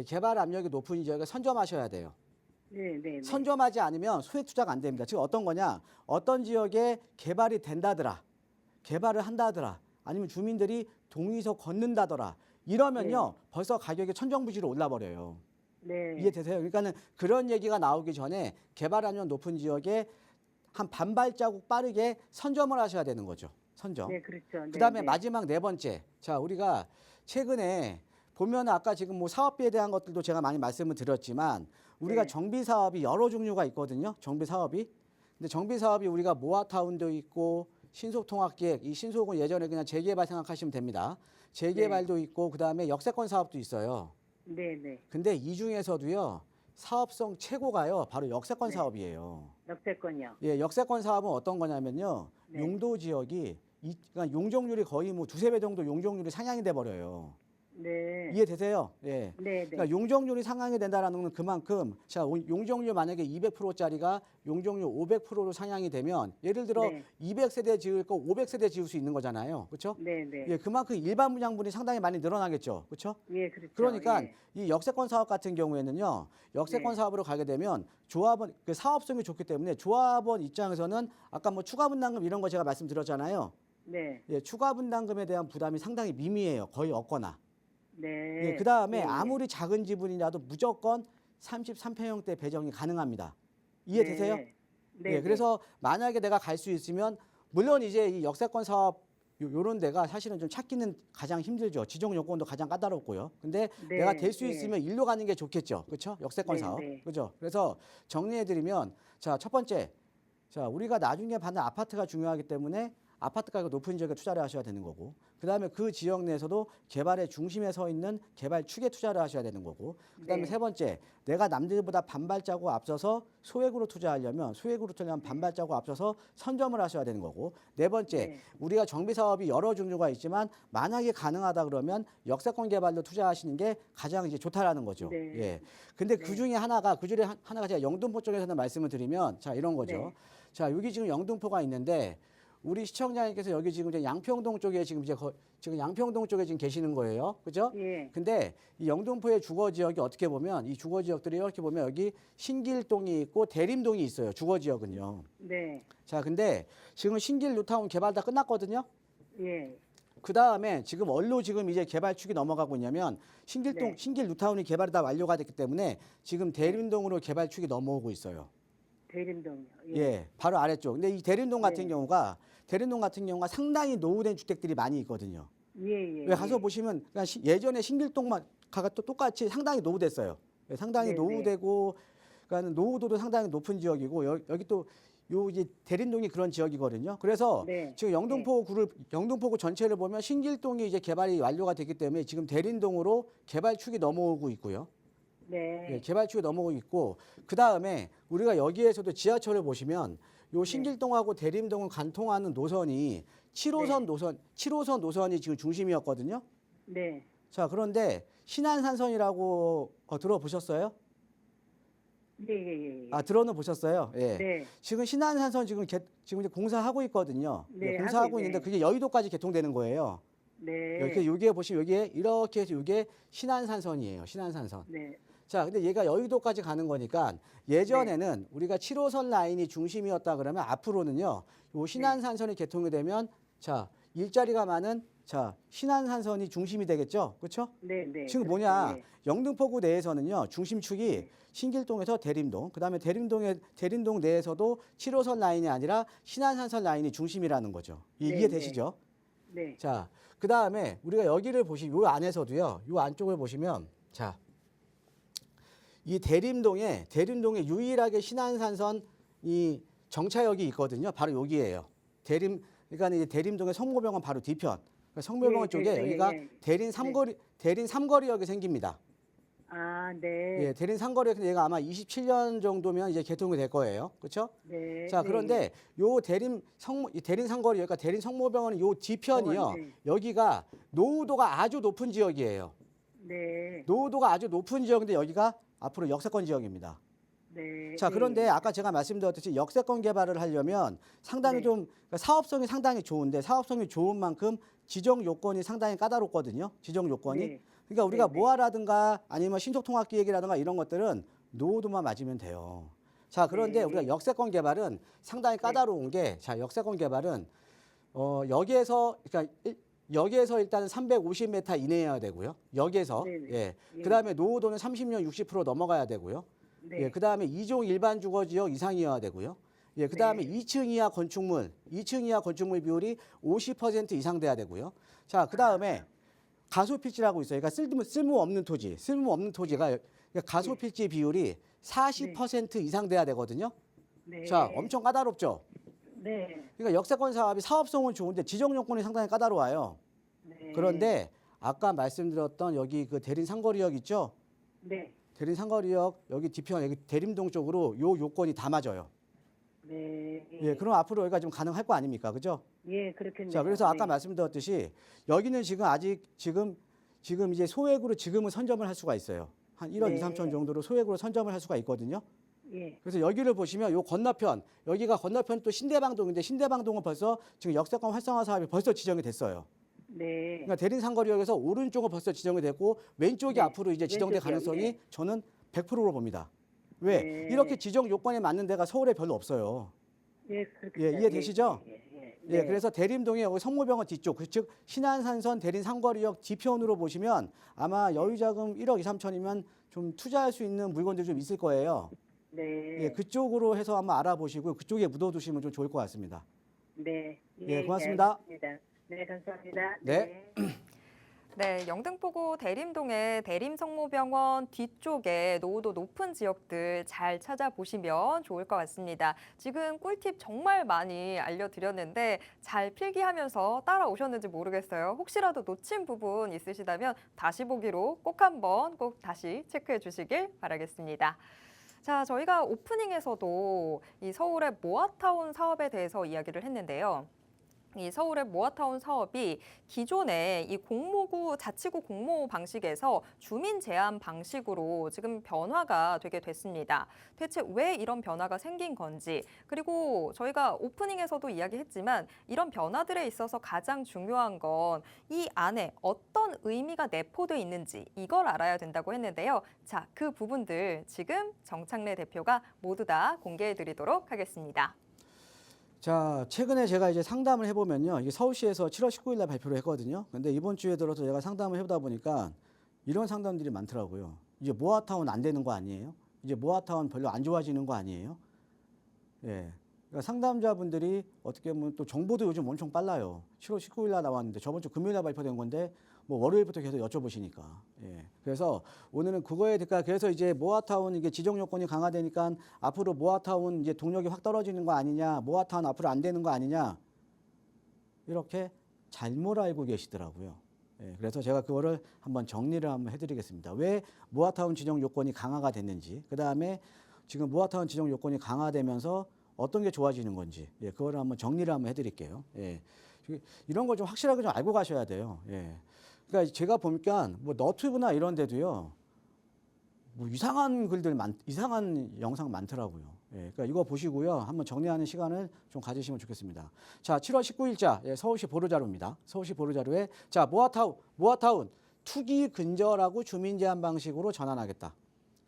개발 압력이 높은 지역에 선점하셔야 돼요. 네, 네, 네. 선점하지 않으면 소액 투자가 안 됩니다. 지금 어떤 거냐? 어떤 지역에 개발이 된다더라. 개발을 한다더라. 아니면 주민들이 동의서 걷는다더라. 이러면요. 벌써 가격이 천정부지로 올라버려요. 네. 이해되세요? 그러니까는 그런 얘기가 나오기 전에 개발 압력 높은 지역에 한 반발자국 빠르게 선점을 하셔야 되는 거죠. 선점. 네, 그렇죠. 네, 그다음에 네. 마지막 네 번째. 자, 우리가 최근에 보면 아까 지금 뭐 사업비에 대한 것들도 제가 많이 말씀을 드렸지만 우리가 네. 정비 사업이 여러 종류가 있거든요. 정비 사업이. 근데 정비 사업이 우리가 모아타운도 있고 신속통합기획, 이 신속은 예전에 그냥 재개발 생각하시면 됩니다. 재개발도 있고 그다음에 역세권 사업도 있어요. 네네. 근데 이 중에서도요, 사업성 최고가요, 바로 역세권 네. 사업이에요. 역세권이요. 예, 역세권 사업은 어떤 거냐면요, 네. 용도 지역이 그러니까 용적률이 거의 뭐 두세 배 정도 용적률이 상향이 돼 버려요. 네. 이해되세요? 예. 네네. 그러니까 용적률이 상향이 된다라는 건 그만큼 자, 용적률 만약에 200%짜리가 용적률 500%로 상향이 되면 예를 들어 네. 200세대 지을 거 500세대 지을 수 있는 거잖아요. 그렇죠? 네네. 예, 그만큼 일반 분양분이 상당히 많이 늘어나겠죠. 그렇죠? 예, 그렇죠. 그러니까 예. 이 역세권 사업 같은 경우에는요, 역세권 네. 사업으로 가게 되면 조합원 그 사업성이 좋기 때문에 조합원 입장에서는 아까 뭐 추가 분담금 이런 거 제가 말씀드렸잖아요. 네. 예, 추가 분담금에 대한 부담이 상당히 미미해요. 거의 없거나. 네. 예, 그다음에 예, 예. 아무리 작은 지분이라도 무조건 33평형대 배정이 가능합니다. 이해되세요? 네. 예, 그래서 만약에 내가 갈 수 있으면 물론 이제 이 역세권 사업 요런 데가 사실은 좀 찾기는 가장 힘들죠. 지정 요건도 가장 까다롭고요. 근데 네, 내가 될 수 네. 있으면 일로 가는 게 좋겠죠. 그렇죠? 역세권 네, 사업. 네. 그죠? 그래서 정리해 드리면 자, 첫 번째. 자, 우리가 나중에 받는 아파트가 중요하기 때문에 아파트 가격 높은 지역에 투자를 하셔야 되는 거고, 그다음에 그 지역 내에서도 개발의 중심에 서 있는 개발 축에 투자를 하셔야 되는 거고, 그다음에 네. 세 번째, 내가 남들보다 반발자국 앞서서 소액으로 투자하려면 반발자국 앞서서 선점을 하셔야 되는 거고, 네 번째, 네. 우리가 정비 사업이 여러 종류가 있지만 만약에 가능하다 그러면 역세권 개발로 투자하시는 게 가장 이제 좋다라는 거죠. 네. 예. 근데 네. 그 중에 하나가 하나가 제가 영등포 쪽에서는 말씀을 드리면 자, 이런 거죠. 네. 자, 여기 지금 영등포가 있는데 우리 시청자님께서 여기 지금 이제 양평동 쪽에 지금 지금 양평동 쪽에 지금 계시는 거예요. 그죠? 예. 근데 이 영등포의 주거 지역이 어떻게 보면 이 주거 지역들이 이렇게 보면 여기 신길동이 있고 대림동이 있어요. 주거 지역은요. 네. 자, 근데 지금 신길 뉴타운 개발 다 끝났거든요. 예. 그 다음에 지금 얼로 지금 이제 개발축이 넘어가고 있냐면 네. 신길 뉴타운이 개발이 다 완료가 됐기 때문에 지금 대림동으로 개발축이 넘어오고 있어요. 대림동이요. 예, 바로 아래쪽. 근데 이 대림동 같은 네. 경우가 상당히 노후된 주택들이 많이 있거든요. 예, 예. 왜 가서 예. 보시면 그냥 예전에 신길동만 가가 또 똑같이 상당히 노후됐어요. 예, 상당히 네, 노후되고 그러니까 노후도도 상당히 높은 지역이고 여기 또 요 이제 대림동이 그런 지역이거든요. 그래서 네. 지금 영등포구 전체를 보면 신길동이 이제 개발이 완료가 됐기 때문에 지금 대림동으로 개발축이 넘어오고 있고요. 네. 예, 개발축이 넘어오고 있고 그 다음에 우리가 여기에서도 지하철을 보시면 요 신길동하고 대림동을 관통하는 노선이 7호선 노선이 지금 중심이었거든요. 네. 자, 그런데 신안산선이라고 들어보셨어요? 예, 예, 예. 아, 들어는 보셨어요? 예. 네. 지금 신안산선 지금 이제 공사하고 있거든요. 네, 예, 공사하고 하고 있는데 있네. 그게 여의도까지 개통되는 거예요. 네. 이렇게 여기에 보시면 여기에 이렇게 해서 이게 신안산선이에요. 신안산선. 네. 자, 근데 얘가 여의도까지 가는 거니까 예전에는 우리가 7호선 라인이 중심이었다 그러면 앞으로는요, 요 신안산선이 개통이 되면 자, 일자리가 많은 자, 신안산선이 중심이 되겠죠. 그렇죠? 네, 네. 지금 그렇죠. 뭐냐? 예. 영등포구 내에서는요, 중심축이 신길동에서 대림동, 그다음에 대림동 내에서도 7호선 라인이 아니라 신안산선 라인이 중심이라는 거죠. 네, 이해되시죠? 네. 자, 그다음에 우리가 여기를 요 안에서도요, 요 안쪽을 보시면 자, 이 대림동에 유일하게 신안산선 이 정차역이 있거든요. 바로 여기예요. 그러니까 이제 대림동의 성모병원 바로 뒤편. 그러니까 성모병원 예, 쪽에 예, 여기가 예. 대림 삼거리역이 생깁니다. 아, 네. 예, 대림 삼거리역 얘가 아마 27년 정도면 이제 개통이 될 거예요. 그렇죠? 네. 자, 네, 그런데 요 대림 삼거리 그러니까 대림 성모병원 요 뒤편이요. 네. 여기가 노후도가 아주 높은 지역이에요. 네. 노후도가 아주 높은 지역인데 여기가 앞으로 역세권 지역입니다. 네. 자, 그런데 네. 아까 제가 말씀드렸듯이 역세권 개발을 하려면 상당히 네. 좀 그러니까 사업성이 상당히 좋은데 사업성이 좋은 만큼 지정 요건이 상당히 까다롭거든요. 지정 요건이. 네. 그러니까 우리가 네, 네. 모아라든가 아니면 신속통합기획이라든가 이런 것들은 노후도만 맞으면 돼요. 자, 그런데 네. 우리가 역세권 개발은 상당히 까다로운 게 자, 역세권 개발은 여기에서 일단은 350m 이내여야 되고요. 여기에서 네, 네. 예. 예. 그다음에 노후도는 30년 60% 넘어가야 되고요. 네. 예, 그다음에 2종 일반 주거 지역 이상이어야 되고요. 예, 그다음에 네. 2층 이하 건축물 비율이 50% 이상 돼야 되고요. 자, 그다음에 가소필지라고 있어요. 그러니까 쓸모없는 토지가 그러니까 가소필지 비율이 40% 이상 돼야 되거든요. 네. 자, 엄청 까다롭죠. 네. 그러니까 역세권 사업이 사업성은 좋은데 지정 요건이 상당히 까다로워요. 네. 그런데 아까 말씀드렸던 여기 그 대림 상거리역 있죠? 네. 대림 상거리역 여기 뒤편 여기 대림동 쪽으로 요 요건이 다 맞아요. 네. 예, 그럼 앞으로 여기가 좀 가능할 거 아닙니까? 그죠? 예, 그렇겠네요. 자, 그래서 아까 네. 말씀드렸듯이 여기는 지금 아직 지금 이제 소액으로 지금은 선점을 할 수가 있어요. 한 1억 네. 2, 3천 정도로 소액으로 선점을 할 수가 있거든요. 예. 그래서 여기를 보시면 요 건너편, 여기가 건너편 또 신대방동인데 신대방동은 벌써 지금 역세권 활성화 사업이 벌써 지정이 됐어요. 네. 그러니까 대림 상거리역에서 오른쪽은 벌써 지정이 됐고 왼쪽이 네. 앞으로 이제 지정될 왼쪽이요. 가능성이 네. 저는 100%로 봅니다. 왜? 네. 이렇게 지정 요건에 맞는 데가 서울에 별로 없어요. 예, 그렇겠다. 예, 이해되시죠? 예, 네. 그래서 대림동에 여기 성모병원 뒤쪽, 즉 신안산선 대림 상거리역 뒤편으로 보시면 아마 여유자금 1억 2, 3천이면 좀 투자할 수 있는 물건들이 좀 있을 거예요. 네. 예, 그쪽으로 해서 한번 알아보시고 그쪽에 묻어두시면 좀 좋을 것 같습니다. 네. 예, 고맙습니다. 알겠습니다. 네, 감사합니다. 네. 네, 영등포구 대림동의 대림성모병원 뒤쪽에 노후도 높은 지역들 잘 찾아보시면 좋을 것 같습니다. 지금 꿀팁 정말 많이 알려드렸는데 잘 필기하면서 따라오셨는지 모르겠어요. 혹시라도 놓친 부분 있으시다면 다시 보기로 꼭 한번 꼭 다시 체크해 주시길 바라겠습니다. 자, 저희가 오프닝에서도 이 서울의 모아타운 사업에 대해서 이야기를 했는데요. 이 서울의 모아타운 사업이 기존의 이 공모구 자치구 공모 방식에서 주민 제한 방식으로 지금 변화가 되게 됐습니다. 대체 왜 이런 변화가 생긴 건지, 그리고 저희가 오프닝에서도 이야기했지만 이런 변화들에 있어서 가장 중요한 건 이 안에 어떤 의미가 내포돼 있는지 이걸 알아야 된다고 했는데요. 자, 그 부분들 지금 정창래 대표가 모두 다 공개해 드리도록 하겠습니다. 자, 최근에 제가 이제 상담을 해보면요. 이게 서울시에서 7월 19일 날 발표를 했거든요. 근데 이번 주에 들어서 제가 상담을 해보다 보니까 이런 상담들이 많더라고요. 이제 모아타운 안 되는 거 아니에요? 이제 모아타운 별로 안 좋아지는 거 아니에요? 예. 그러니까 상담자분들이 어떻게 보면 또 정보도 요즘 엄청 빨라요. 7월 19일 날 나왔는데 저번 주 금요일 날 발표된 건데 뭐 월요일부터 계속 여쭤보시니까. 예. 그래서 오늘은 그거에 대해 그래서 이제 모아타운 이게 지정 요건이 강화되니까 앞으로 모아타운 이제 동력이 확 떨어지는 거 아니냐, 모아타운 앞으로 안 되는 거 아니냐 이렇게 잘못 알고 계시더라고요. 예. 그래서 제가 그거를 한번 정리를 한번 해드리겠습니다. 왜 모아타운 지정 요건이 강화가 됐는지, 그 다음에 지금 모아타운 지정 요건이 강화되면서 어떤 게 좋아지는 건지, 예. 그거를 한번 정리를 한번 해드릴게요. 예. 이런 걸 좀 확실하게 좀 알고 가셔야 돼요. 예. 그러니까 제가 보니까 뭐 너튜브나 이런 데도요, 뭐 이상한 글들 이상한 영상 많더라고요. 예. 그러니까 이거 보시고요, 한번 정리하는 시간을 좀 가지시면 좋겠습니다. 자, 7월 19일자 예, 서울시 보도자료입니다. 서울시 보도자료에 자 모아타운 투기 근절하고 주민 제한 방식으로 전환하겠다.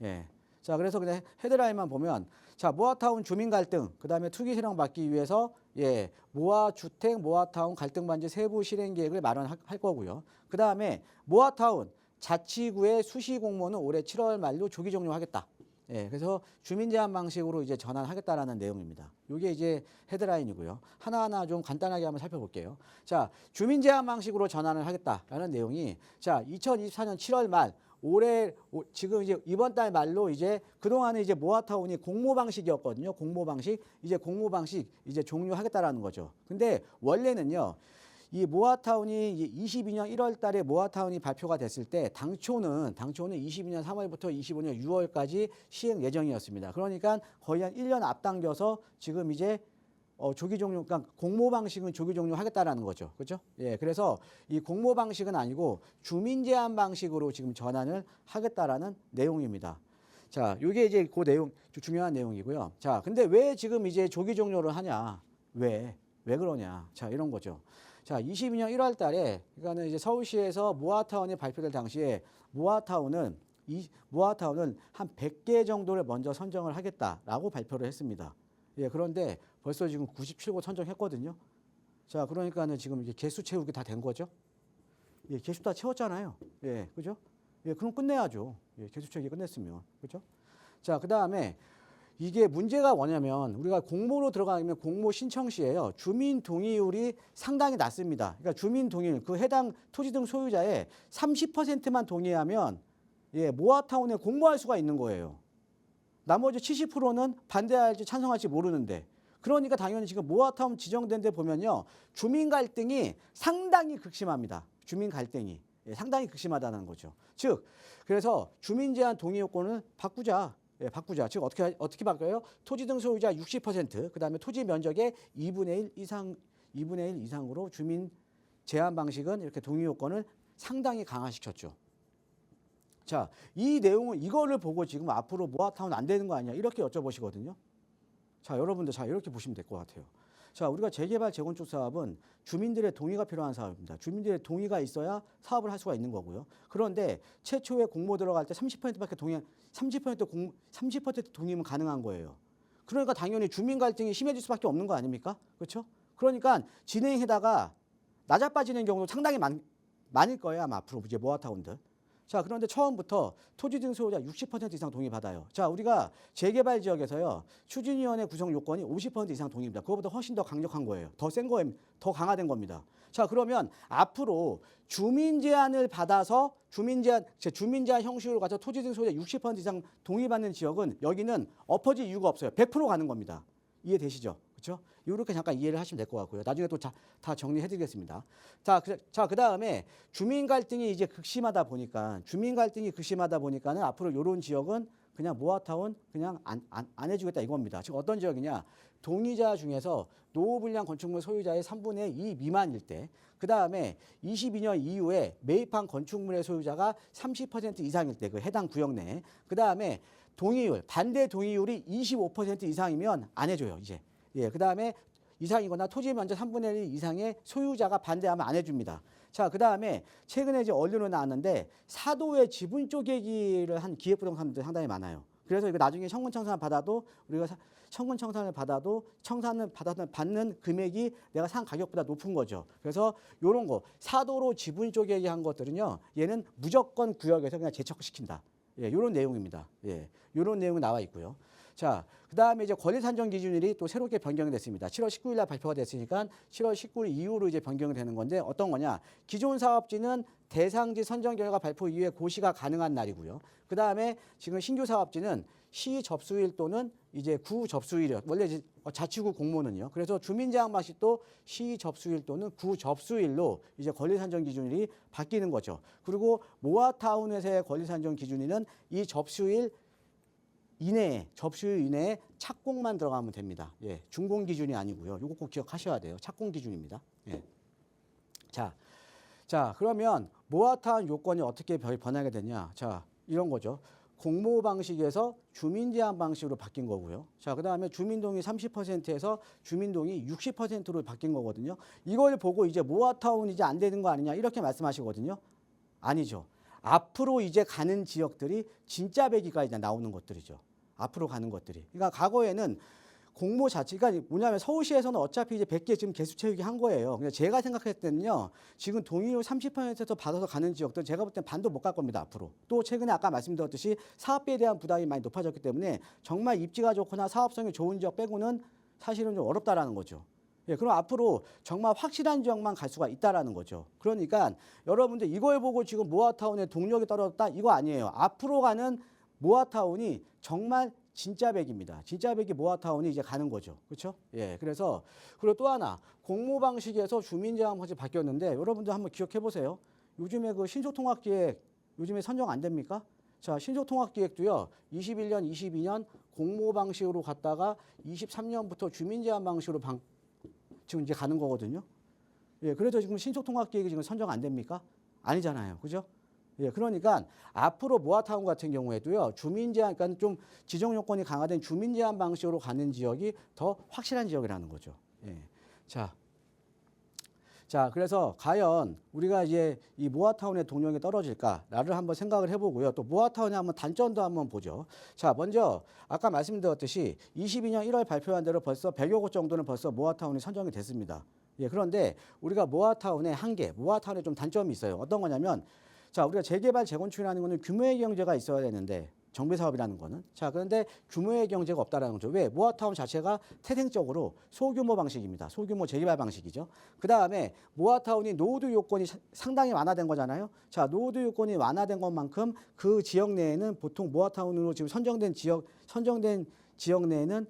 예. 자, 그래서 그냥 헤드라인만 보면 자, 모아타운 주민 갈등, 그다음에 투기 실행 막기 위해서 예, 모아주택, 모아타운 갈등 방지 세부 실행 계획을 마련할 거고요. 그다음에 모아타운 자치구의 수시 공모는 올해 7월 말로 조기 종료하겠다. 예, 그래서 주민 제한 방식으로 이제 전환하겠다라는 내용입니다. 이게 이제 헤드라인이고요. 하나하나 좀 간단하게 한번 살펴볼게요. 자, 주민 제한 방식으로 전환을 하겠다라는 내용이 자, 2024년 7월 말 올해 지금 이제 이번 달 말로 이제 그동안에 이제 모아타운이 공모 방식이었거든요. 공모 방식. 이제 공모 방식 이제 종료하겠다라는 거죠. 근데 원래는요. 이 모아타운이 22년 1월 달에 모아타운이 발표가 됐을 때 당초는 22년 3월부터 25년 6월까지 시행 예정이었습니다. 그러니까 거의 한 1년 앞당겨서 지금 이제 조기 종료, 그러니까 공모 방식은 조기 종료하겠다라는 거죠. 그렇죠? 예, 그래서 이 공모 방식은 아니고 주민 제한 방식으로 지금 전환을 하겠다라는 내용입니다. 자, 이게 이제 그 내용, 중요한 내용이고요. 자, 근데 왜 지금 이제 조기 종료를 하냐? 왜 그러냐? 자, 이런 거죠. 자, 22년 1월 달에, 그러니까는 이제 서울시에서 모아타운이 발표될 당시에 모아타운은 한 100개 정도를 먼저 선정을 하겠다라고 발표를 했습니다. 예, 그런데 벌써 지금 97곳 선정했거든요. 자, 그러니까는 지금 이게 개수 채우기 다 된 거죠. 예, 개수 다 채웠잖아요. 예, 그죠? 예, 그럼 끝내야죠. 예, 개수 채우기 끝냈으면. 그죠? 자, 그 다음에 이게 문제가 뭐냐면 우리가 공모로 들어가면 공모 신청 시에요. 주민 동의율이 상당히 낮습니다. 그러니까 주민 동의율, 그 해당 토지 등 소유자의 30%만 동의하면 예, 모아타운에 공모할 수가 있는 거예요. 나머지 70%는 반대할지 찬성할지 모르는데 그러니까 당연히 지금 모아타운 지정된 데 보면요. 주민 갈등이 상당히 극심합니다. 주민 갈등이. 예, 상당히 극심하다는 거죠. 즉, 그래서 주민 제한 동의 요건을 바꾸자. 예, 바꾸자. 즉 어떻게 바꿔요? 토지 등 소유자 60%, 그다음에 토지 면적의 2분의 1 이상으로 주민 제한 방식은 이렇게 동의 요건을 상당히 강화시켰죠. 자, 이 내용은 이거를 보고 지금 앞으로 모아타운 안 되는 거 아니야? 이렇게 여쭤보시거든요. 자, 여러분들 자 이렇게 보시면 될 것 같아요. 자, 우리가 재개발 재건축 사업은 주민들의 동의가 필요한 사업입니다. 주민들의 동의가 있어야 사업을 할 수가 있는 거고요. 그런데 최초에 공모 들어갈 때 30%밖에 30% 동의면 가능한 거예요. 그러니까 당연히 주민 갈등이 심해질 수밖에 없는 거 아닙니까? 그렇죠? 그러니까 진행에다가 낮아빠지는 경우도 상당히 많을 거예요. 아마 앞으로 이제 모아타운들. 자, 그런데 처음부터 토지 등 소유자 60% 이상 동의받아요. 자, 우리가 재개발 지역에서요, 추진위원회 구성 요건이 50% 이상 동의입니다. 그거보다 훨씬 더 강력한 거예요. 더 센 거예요. 더 강화된 겁니다. 자, 그러면 앞으로 주민 제한을 받아서 주민 제한 형식으로 가서 토지 등 소유자 60% 이상 동의받는 지역은 여기는 엎어질 이유가 없어요. 100% 가는 겁니다. 이해되시죠? 그렇죠? 이렇게 잠깐 이해를 하시면 될 것 같고요. 나중에 또 다 정리해드리겠습니다. 자, 그다음에 주민 갈등이 이제 극심하다 보니까는 앞으로 이런 지역은 그냥 모아타운 그냥 안 해주겠다 이겁니다. 지금 어떤 지역이냐? 동의자 중에서 노후 불량 건축물 소유자의 3분의 2 미만일 때, 그다음에 22년 이후에 매입한 건축물의 소유자가 30% 이상일 때, 그 해당 구역 내에, 그다음에 동의율, 반대 동의율이 25% 이상이면 안 해줘요, 이제. 예, 그다음에 이상이거나 토지 면적 3분의 1 이상의 소유자가 반대하면 안 해줍니다. 자, 그다음에 최근에 이제 언론에 나왔는데 사도의 지분 쪼개기를 한 기획부동산들 상당히 많아요. 그래서 이거 나중에 청구청산을 받아도 우리가 청구청산을 받는 금액이 내가 산 가격보다 높은 거죠. 그래서 이런 거 사도로 지분 쪼개기 한 것들은요, 얘는 무조건 구역에서 그냥 재척시킨다. 예, 이런 내용입니다. 예, 이런 내용이 나와 있고요. 자, 그다음에 이제 권리 산정 기준일이 또 새롭게 변경이 됐습니다. 7월 19일 날 발표가 됐으니까 7월 19일 이후로 이제 변경이 되는 건데 어떤 거냐? 기존 사업지는 대상지 선정 결과 발표 이후에 고시가 가능한 날이고요. 그다음에 지금 신규 사업지는 시 접수일 또는 이제 구 접수일이요. 원래 이제 자치구 공모는요. 그래서 주민 제한 방식도 시 접수일 또는 구 접수일로 이제 권리 산정 기준일이 바뀌는 거죠. 그리고 모아타운에서의 권리 산정 기준일은 이 접수일 이내에 착공만 들어가면 됩니다. 예, 준공 기준이 아니고요. 이거 꼭 기억하셔야 돼요. 착공 기준입니다. 예. 자, 그러면 모아타운 요건이 어떻게 변하게 되냐? 자, 이런 거죠. 공모 방식에서 주민 제한 방식으로 바뀐 거고요. 자, 그다음에 주민 동의 30%에서 주민 동의 60%로 바뀐 거거든요. 이걸 보고 이제 모아타운 이제 안 되는 거 아니냐 이렇게 말씀하시거든요. 아니죠. 앞으로 이제 가는 지역들이 진짜 배기가 나오는 것들이죠. 앞으로 가는 것들이. 그러니까 과거에는 공모 자체가 뭐냐면 서울시에서는 어차피 이제 100개 지금 개수 채우기 한 거예요. 그냥 제가 생각했을 때는요, 지금 동의율 30%에서 받아서 가는 지역들 제가 볼 땐 반도 못 갈 겁니다, 앞으로. 또 최근에 아까 말씀드렸듯이 사업비에 대한 부담이 많이 높아졌기 때문에 정말 입지가 좋거나 사업성이 좋은 지역 빼고는 사실은 좀 어렵다라는 거죠. 예, 그럼 앞으로 정말 확실한 지역만 갈 수가 있다라는 거죠. 그러니까 여러분들 이걸 보고 지금 모아타운의 동력이 떨어졌다 이거 아니에요. 앞으로 가는 모아타운이 정말 진짜 백입니다. 진짜 백이 모아타운이 이제 가는 거죠. 그렇죠? 예, 그래서 그리고 또 하나 공모 방식에서 주민 제한 방식이 바뀌었는데 여러분들 한번 기억해 보세요. 요즘에 그 신속통합기획 요즘에 선정 안 됩니까? 자, 신속통합기획도요. 21년, 22년 공모 방식으로 갔다가 23년부터 주민 제한 방식으로 지금 이제 가는 거거든요. 예, 그래서 지금 신속통합기획이 지금 선정 안 됩니까? 아니잖아요. 그죠? 예, 그러니까 앞으로 모아타운 같은 경우에도요, 주민 제한, 그러니까 좀 지정 요건이 강화된 주민 제한 방식으로 가는 지역이 더 확실한 지역이라는 거죠. 예. 자, 그래서 과연 우리가 이제 이 모아타운의 동력이 떨어질까를 한번 생각을 해보고요. 또 모아타운의 한번 단점도 한번 보죠. 자, 먼저 아까 말씀드렸듯이 22년 1월 발표한 대로 벌써 100여 곳 정도는 벌써 모아타운이 선정이 됐습니다. 예, 그런데 우리가 모아타운의 한계, 모아타운에 좀 단점이 있어요. 어떤 거냐면, 자, 우리가 재개발 재건축이라는 거는 규모의 경제가 있어야 되는데 정비사업이라는 거는. 자, 그런데 규모의 경제가 없다라는 거죠. 왜? 모아타운 자체가 태생적으로 소규모 방식입니다. 소규모 재개발 방식이죠. 그 다음에 모아타운이 노후도 요건이 상당히 완화된 거잖아요. 자, 노후도 요건이 완화된 것만큼 그 지역 내에는 보통 모아타운으로 지금 선정된 지역 내에는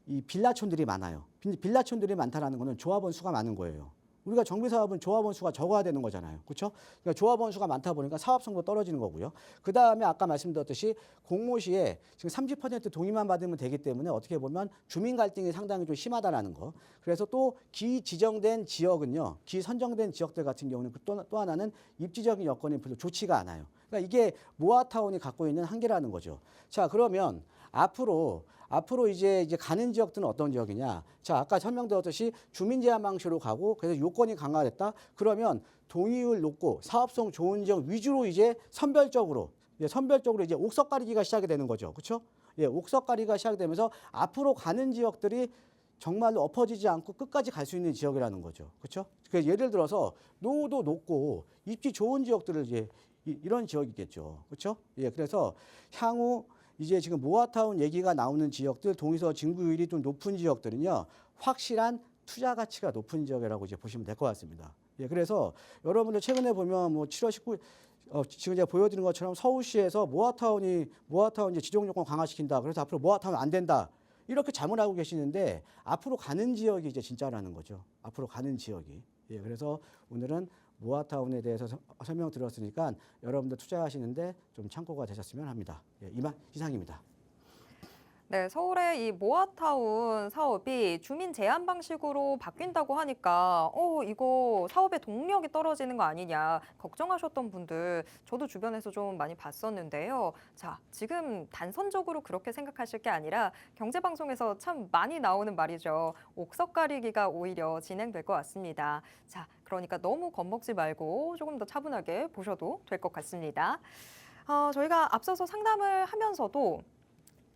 이 빌라촌들이 많아요. 빌라촌들이 많다라는 거는 조합원 수가 많은 거예요. 우리가 정비 사업은 조합원 수가 적어야 되는 거잖아요. 그렇죠? 그러니까 조합원 수가 많다 보니까 사업성도 떨어지는 거고요. 그다음에 아까 말씀드렸듯이 공모시에 지금 30% 동의만 받으면 되기 때문에 어떻게 보면 주민 갈등이 상당히 좀 심하다라는 거. 그래서 또 기지정된 지역은요. 기선정된 지역들 같은 경우는 또 하나는 입지적인 여건이 별로 좋지가 않아요. 그러니까 이게 모아타운이 갖고 있는 한계라는 거죠. 자, 그러면 앞으로 이제 가는 지역들은 어떤 지역이냐? 자, 아까 설명드렸듯이 주민 제한 방식으로 가고 그래서 요건이 강화됐다. 그러면 동의율 높고 사업성 좋은 지역 위주로 이제 선별적으로 이제 옥석 가리기가 시작이 되는 거죠. 그렇죠? 예, 옥석 가리기가 시작되면서 앞으로 가는 지역들이 정말로 엎어지지 않고 끝까지 갈 수 있는 지역이라는 거죠. 그렇죠? 그래서 예를 들어서 노후도 높고 입지 좋은 지역들을 이제 이런 지역이겠죠. 그렇죠? 예, 그래서 향후 이제 지금 모아타운 얘기가 나오는 지역들, 동의서 진구율이 좀 높은 지역들은요, 확실한 투자 가치가 높은 지역이라고 이제 보시면 될 것 같습니다. 예, 그래서 여러분들 최근에 보면 뭐 7월 19일 지금 제가 보여드린 것처럼 서울시에서 모아타운 이제 지정 요건 강화시킨다. 그래서 앞으로 모아타운 안 된다. 이렇게 자문하고 계시는데 앞으로 가는 지역이 이제 진짜라는 거죠. 앞으로 가는 지역이. 예, 그래서 오늘은 모아타운에 대해서 설명드렸으니까 여러분들 투자하시는데 좀 참고가 되셨으면 합니다. 예, 이상입니다. 네, 서울의 이 모아타운 사업이 주민 제한 방식으로 바뀐다고 하니까 이거 사업의 동력이 떨어지는 거 아니냐 걱정하셨던 분들 저도 주변에서 좀 많이 봤었는데요. 자, 지금 단선적으로 그렇게 생각하실 게 아니라 경제방송에서 참 많이 나오는 말이죠. 옥석 가리기가 오히려 진행될 것 같습니다. 자, 그러니까 너무 겁먹지 말고 조금 더 차분하게 보셔도 될 것 같습니다. 저희가 앞서서 상담을 하면서도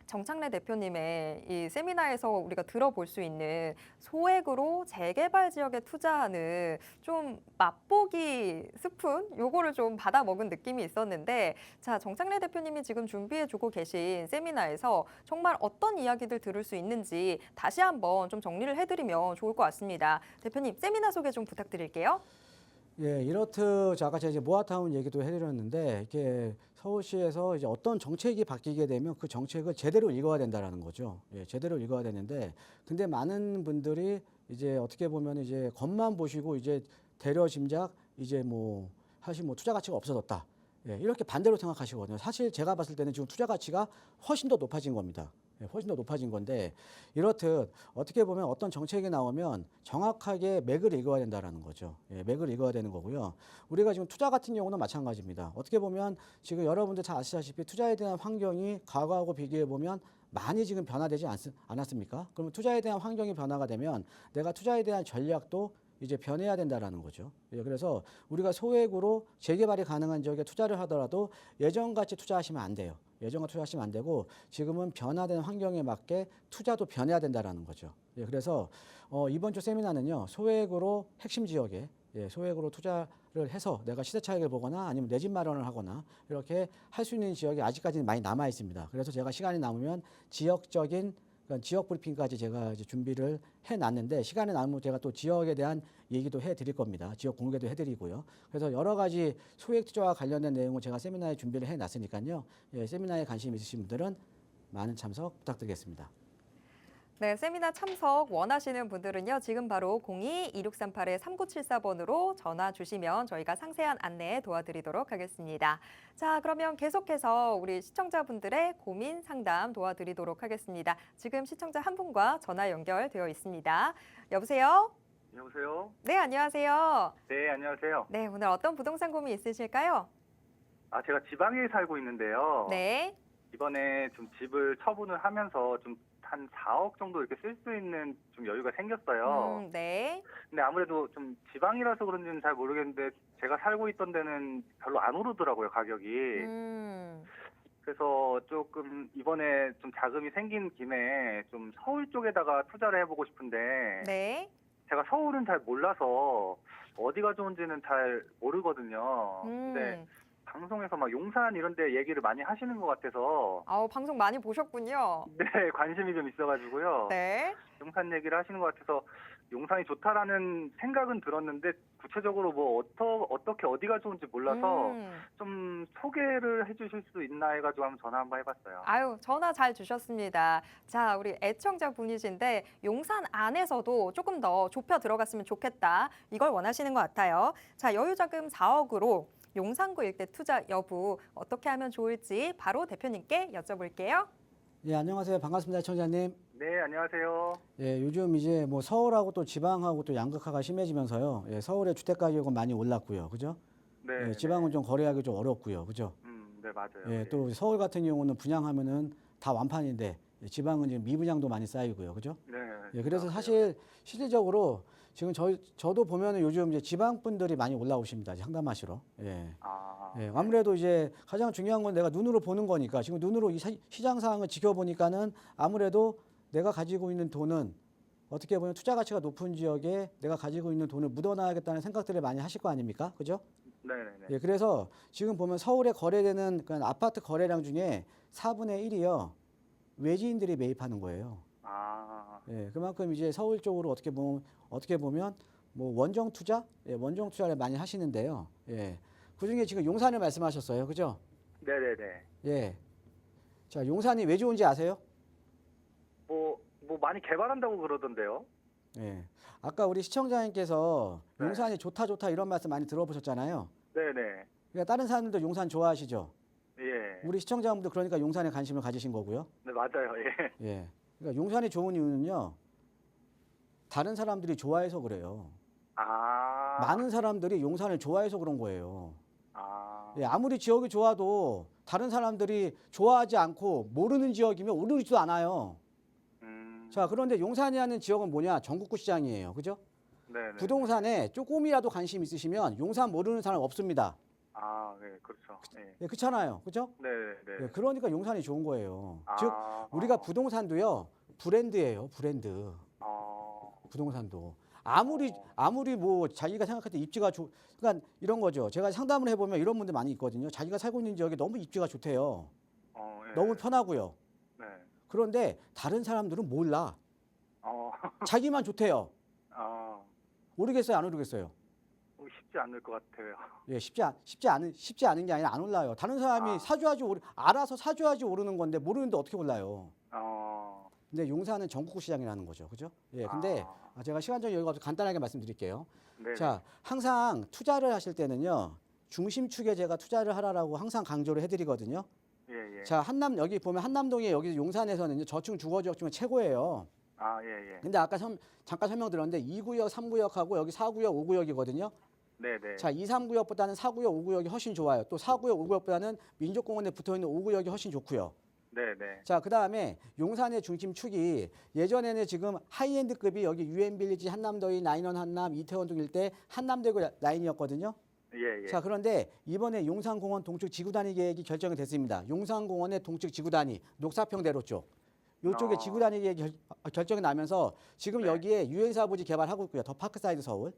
정창래 대표님의 이 세미나에서 우리가 들어볼 수 있는 소액으로 재개발 지역에 투자하는 좀 맛보기 스푼 요거를 좀 받아 먹은 느낌이 있었는데 자, 정창래 대표님이 지금 준비해 주고 계신 세미나에서 정말 어떤 이야기들 들을 수 있는지 다시 한번 좀 정리를 해드리면 좋을 것 같습니다. 대표님 세미나 소개 좀 부탁드릴게요. 예, 이렇듯 아까 제가 이제 모아타운 얘기도 해드렸는데 이게 서울시에서 이제 어떤 정책이 바뀌게 되면 그 정책을 제대로 읽어야 된다라는 거죠. 예, 제대로 읽어야 되는데 근데 많은 분들이 이제 어떻게 보면 이제 겉만 보시고 이제 대려 짐작 이제 사실 투자 가치가 없어졌다. 예, 이렇게 반대로 생각하시거든요. 사실 제가 봤을 때는 지금 투자 가치가 훨씬 더 높아진 겁니다. 예, 훨씬 더 높아진 건데 이렇듯 어떻게 보면 어떤 정책이 나오면 정확하게 맥을 읽어야 된다라는 거죠. 예, 맥을 읽어야 되는 거고요. 우리가 지금 투자 같은 경우는 마찬가지입니다. 어떻게 보면 지금 여러분들 잘 아시다시피 투자에 대한 환경이 과거하고 비교해 보면 많이 지금 변화되지 않았습니까? 그러면 투자에 대한 환경이 변화가 되면 내가 투자에 대한 전략도 이제 변해야 된다라는 거죠. 예, 그래서 우리가 소액으로 재개발이 가능한 지역에 투자를 하더라도 예전같이 투자하시면 안 돼요. 예전과 투자하시면 안 되고 지금은 변화된 환경에 맞게 투자도 변해야 된다라는 거죠. 예, 그래서 이번 주 세미나는요. 소액으로 핵심 지역에 소액으로 투자를 해서 내가 시세 차익을 보거나 아니면 내 집 마련을 하거나 이렇게 할 수 있는 지역이 아직까지는 많이 남아 있습니다. 그래서 제가 시간이 남으면 지역적인 그러니까 지역 브리핑까지 제가 이제 준비를 해놨는데 시간이 남으면 제가 또 지역에 대한 얘기도 해드릴 겁니다. 지역 공개도 해드리고요. 그래서 여러 가지 소액 투자와 관련된 내용을 제가 세미나에 준비를 해놨으니까요. 예, 세미나에 관심 있으신 분들은 많은 참석 부탁드리겠습니다. 네, 세미나 참석 원하시는 분들은요. 지금 바로 02-2638-3974번으로 전화 주시면 저희가 상세한 안내 도와드리도록 하겠습니다. 자, 그러면 계속해서 우리 시청자분들의 고민 상담 도와드리도록 하겠습니다. 지금 시청자 한 분과 전화 연결되어 있습니다. 여보세요? 여보세요? 네, 안녕하세요. 네, 안녕하세요. 네, 오늘 어떤 부동산 고민 있으실까요? 제가 지방에 살고 있는데요. 네. 이번에 좀 집을 처분을 하면서 좀 한 4억 정도 이렇게 쓸 수 있는 좀 여유가 생겼어요. 네. 근데 아무래도 좀 지방이라서 그런지는 잘 모르겠는데 제가 살고 있던 데는 별로 안 오르더라고요, 가격이. 그래서 조금 이번에 좀 자금이 생긴 김에 좀 서울 쪽에다가 투자를 해보고 싶은데 네. 제가 서울은 잘 몰라서 어디가 좋은지는 잘 모르거든요. 근데 방송에서 막 용산 이런 데 얘기를 많이 하시는 것 같아서 방송 많이 보셨군요. 네, 관심이 좀 있어가지고요. 네. 용산 얘기를 하시는 것 같아서 용산이 좋다라는 생각은 들었는데 구체적으로 뭐 어떻게 어디가 좋은지 몰라서 좀 소개를 해주실 수 있나 해가지고 한번 전화 한번 해봤어요. 아유, 전화 잘 주셨습니다. 자, 우리 애청자 분이신데 용산 안에서도 조금 더 좁혀 들어갔으면 좋겠다. 이걸 원하시는 것 같아요. 자, 여유자금 4억으로 용산구 일대 투자 여부 어떻게 하면 좋을지 바로 대표님께 여쭤볼게요. 예, 안녕하세요. 반갑습니다, 청자님. 네, 안녕하세요. 예, 요즘 이제 뭐 서울하고 또 지방하고 또 양극화가 심해지면서요. 예, 서울의 주택 가격은 많이 올랐고요. 그죠? 네. 예, 지방은 좀 거래하기 좀 어렵고요. 그죠? 네, 맞아요. 예, 또 서울 같은 경우는 분양하면은 다 완판인데 예, 지방은 지금 미분양도 많이 쌓이고요. 그죠? 네. 예, 그래서 사실 실질적으로 지금 저도 보면은 요즘 이제 지방 분들이 많이 올라오십니다. 상담하시러. 예. 예, 아무래도 이제 가장 중요한 건 내가 눈으로 보는 거니까 지금 눈으로 이 시장 상황을 지켜보니까는 아무래도 내가 가지고 있는 돈은 어떻게 보면 투자 가치가 높은 지역에 내가 가지고 있는 돈을 묻어놔야겠다는 생각들을 많이 하실 거 아닙니까? 그죠? 네네네. 예, 그래서 지금 보면 서울에 거래되는 그 아파트 거래량 중에 4분의 1이요. 외지인들이 매입하는 거예요. 예, 그만큼 이제 서울 쪽으로 어떻게 보면 뭐 원정 투자, 예, 원정 투자를 많이 하시는데요. 예, 그 중에 지금 용산을 말씀하셨어요, 그죠? 네네네. 예, 자 용산이 왜 좋은지 아세요? 뭐 많이 개발한다고 그러던데요. 예, 아까 우리 시청자님께서 네. 용산이 좋다 이런 말씀 많이 들어보셨잖아요. 네네. 그러니까 다른 사람들도 용산 좋아하시죠? 예. 우리 시청자분도 그러니까 용산에 관심을 가지신 거고요. 네, 맞아요. 예. 예, 그러니까 용산이 좋은 이유는요. 다른 사람들이 좋아해서 그래요. 많은 사람들이 용산을 좋아해서 그런 거예요. 예, 아무리 지역이 좋아도 다른 사람들이 좋아하지 않고 모르는 지역이면 오르지도 않아요. 자, 그런데 용산이 하는 지역은 뭐냐? 전국구 시장이에요. 그죠? 네네. 부동산에 조금이라도 관심 있으시면 용산 모르는 사람 없습니다. 네, 그렇죠. 예. 예, 그렇잖아요. 그죠? 네네. 예, 그러니까 용산이 좋은 거예요. 즉, 아. 우리가 부동산도요, 브랜드예요. 브랜드. 부동산도. 아무리 뭐 자기가 생각할 때 입지가 그러니까 이런 거죠. 제가 상담을 해보면 이런 분들 많이 있거든요. 자기가 살고 있는 지역에 너무 입지가 좋대요. 예. 너무 편하고요. 네. 그런데 다른 사람들은 몰라. 자기만 좋대요. 오르겠어요, 안 오르겠어요? 쉽지 않을 것 같아요. 예, 쉽지 않은 게 아니라 안 올라요. 다른 사람이 알아서 사줘야지 오르는 건데 모르는데 어떻게 올라요? 근데 용산은 전국구 시장이라는 거죠. 그죠? 예, 근데 제가 시간적 여유가 없어서 간단하게 말씀드릴게요. 네. 자, 항상 투자를 하실 때는요. 중심축에 제가 투자를 하라라고 항상 강조를 해드리거든요. 예. 자, 여기 보면 한남동에 여기 용산에서는 저층 주거 지역 중에 최고예요. 예. 근데 아까 잠깐 설명드렸는데 2구역, 3구역하고 여기 4구역, 5구역이거든요. 네네. 자, 2, 3구역보다는 4구역, 5구역이 훨씬 좋아요. 또 4구역, 5구역보다는 민족공원에 붙어있는 5구역이 훨씬 좋고요. 네네. 자, 그다음에 용산의 중심축이 예전에는 지금 하이엔드급이 여기 유엔빌리지, 한남더위, 나인원 한남, 이태원동 일대 한남대교 라인이었거든요. 예. 자, 그런데 이번에 용산공원 동측 지구단위 계획이 결정이 됐습니다. 용산공원의 동측 지구단위, 녹사평대로 쪽. 요쪽에 지구단위 계획이 결정이 나면서 지금 네. 여기에 유엔사 부지 개발하고 있고요. 더 파크사이드 서울.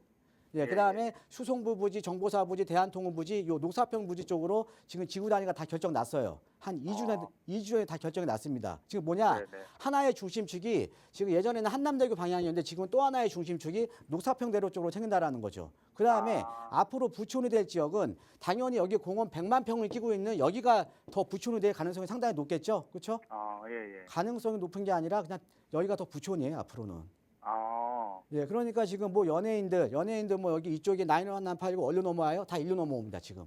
예, 그다음에 수송부 부지, 정보사 부지, 대한통운 부지, 요 녹사평 부지 쪽으로 지금 지구 단위가 다 결정 났어요. 한 2주 전에 다 결정이 났습니다. 지금 뭐냐? 네네. 하나의 중심축이 지금 예전에는 한남대교 방향이었는데 지금 또 하나의 중심축이 녹사평대로 쪽으로 생긴다라는 거죠. 그다음에 앞으로 부촌이 될 지역은 당연히 여기 공원 100만 평을 끼고 있는 여기가 더 부촌이 될 가능성이 상당히 높겠죠. 그렇죠? 예. 가능성이 높은 게 아니라 그냥 여기가 더 부촌이에요, 앞으로는. 예, 그러니까 지금 뭐 연예인들 뭐 여기 이쪽에 나인원 한남 팔고 얼려 넘어와요? 다 일로 넘어옵니다, 지금.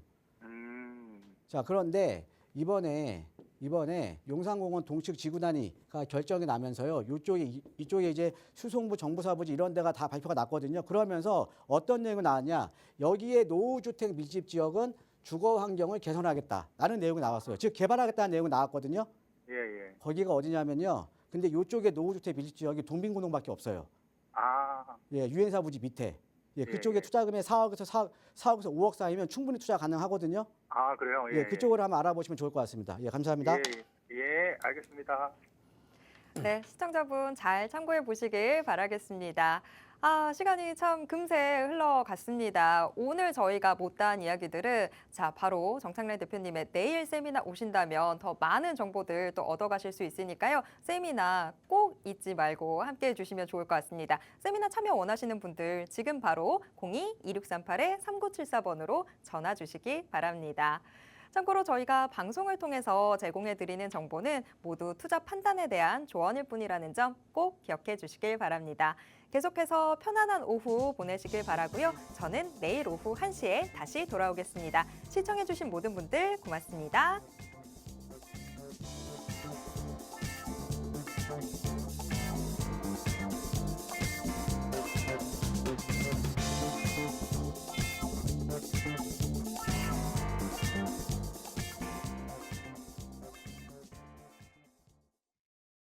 자, 그런데 이번에 용산공원 동측 지구단위가 결정이 나면서요. 이쪽에 이제 수송부, 정부사부지 이런 데가 다 발표가 났거든요. 그러면서 어떤 내용이 나왔냐? 여기에 노후주택 밀집 지역은 주거 환경을 개선하겠다라는 내용이 나왔어요. 즉 개발하겠다는 내용이 나왔거든요. 예. 거기가 어디냐면요. 근데 이쪽에 노후주택 밀집 지역이 동빙구동밖에 없어요. 예, 유엔사 부지 밑에. 예, 그쪽에 투자금이 4억에서 5억 사이면 충분히 투자 가능하거든요. 그래요? 예, 그쪽으로 한번 알아보시면 좋을 것 같습니다. 예, 감사합니다. 예, 알겠습니다. 네, 시청자분 잘 참고해 보시길 바라겠습니다. 시간이 참 금세 흘러갔습니다. 오늘 저희가 못다한 이야기들은 바로 정창래 대표님의 내일 세미나 오신다면 더 많은 정보들 또 얻어가실 수 있으니까요. 세미나 꼭 잊지 말고 함께해 주시면 좋을 것 같습니다. 세미나 참여 원하시는 분들 지금 바로 02-2638-3974번으로 전화 주시기 바랍니다. 참고로 저희가 방송을 통해서 제공해드리는 정보는 모두 투자 판단에 대한 조언일 뿐이라는 점 꼭 기억해 주시길 바랍니다. 계속해서 편안한 오후 보내시길 바라고요. 저는 내일 오후 1시에 다시 돌아오겠습니다. 시청해주신 모든 분들 고맙습니다.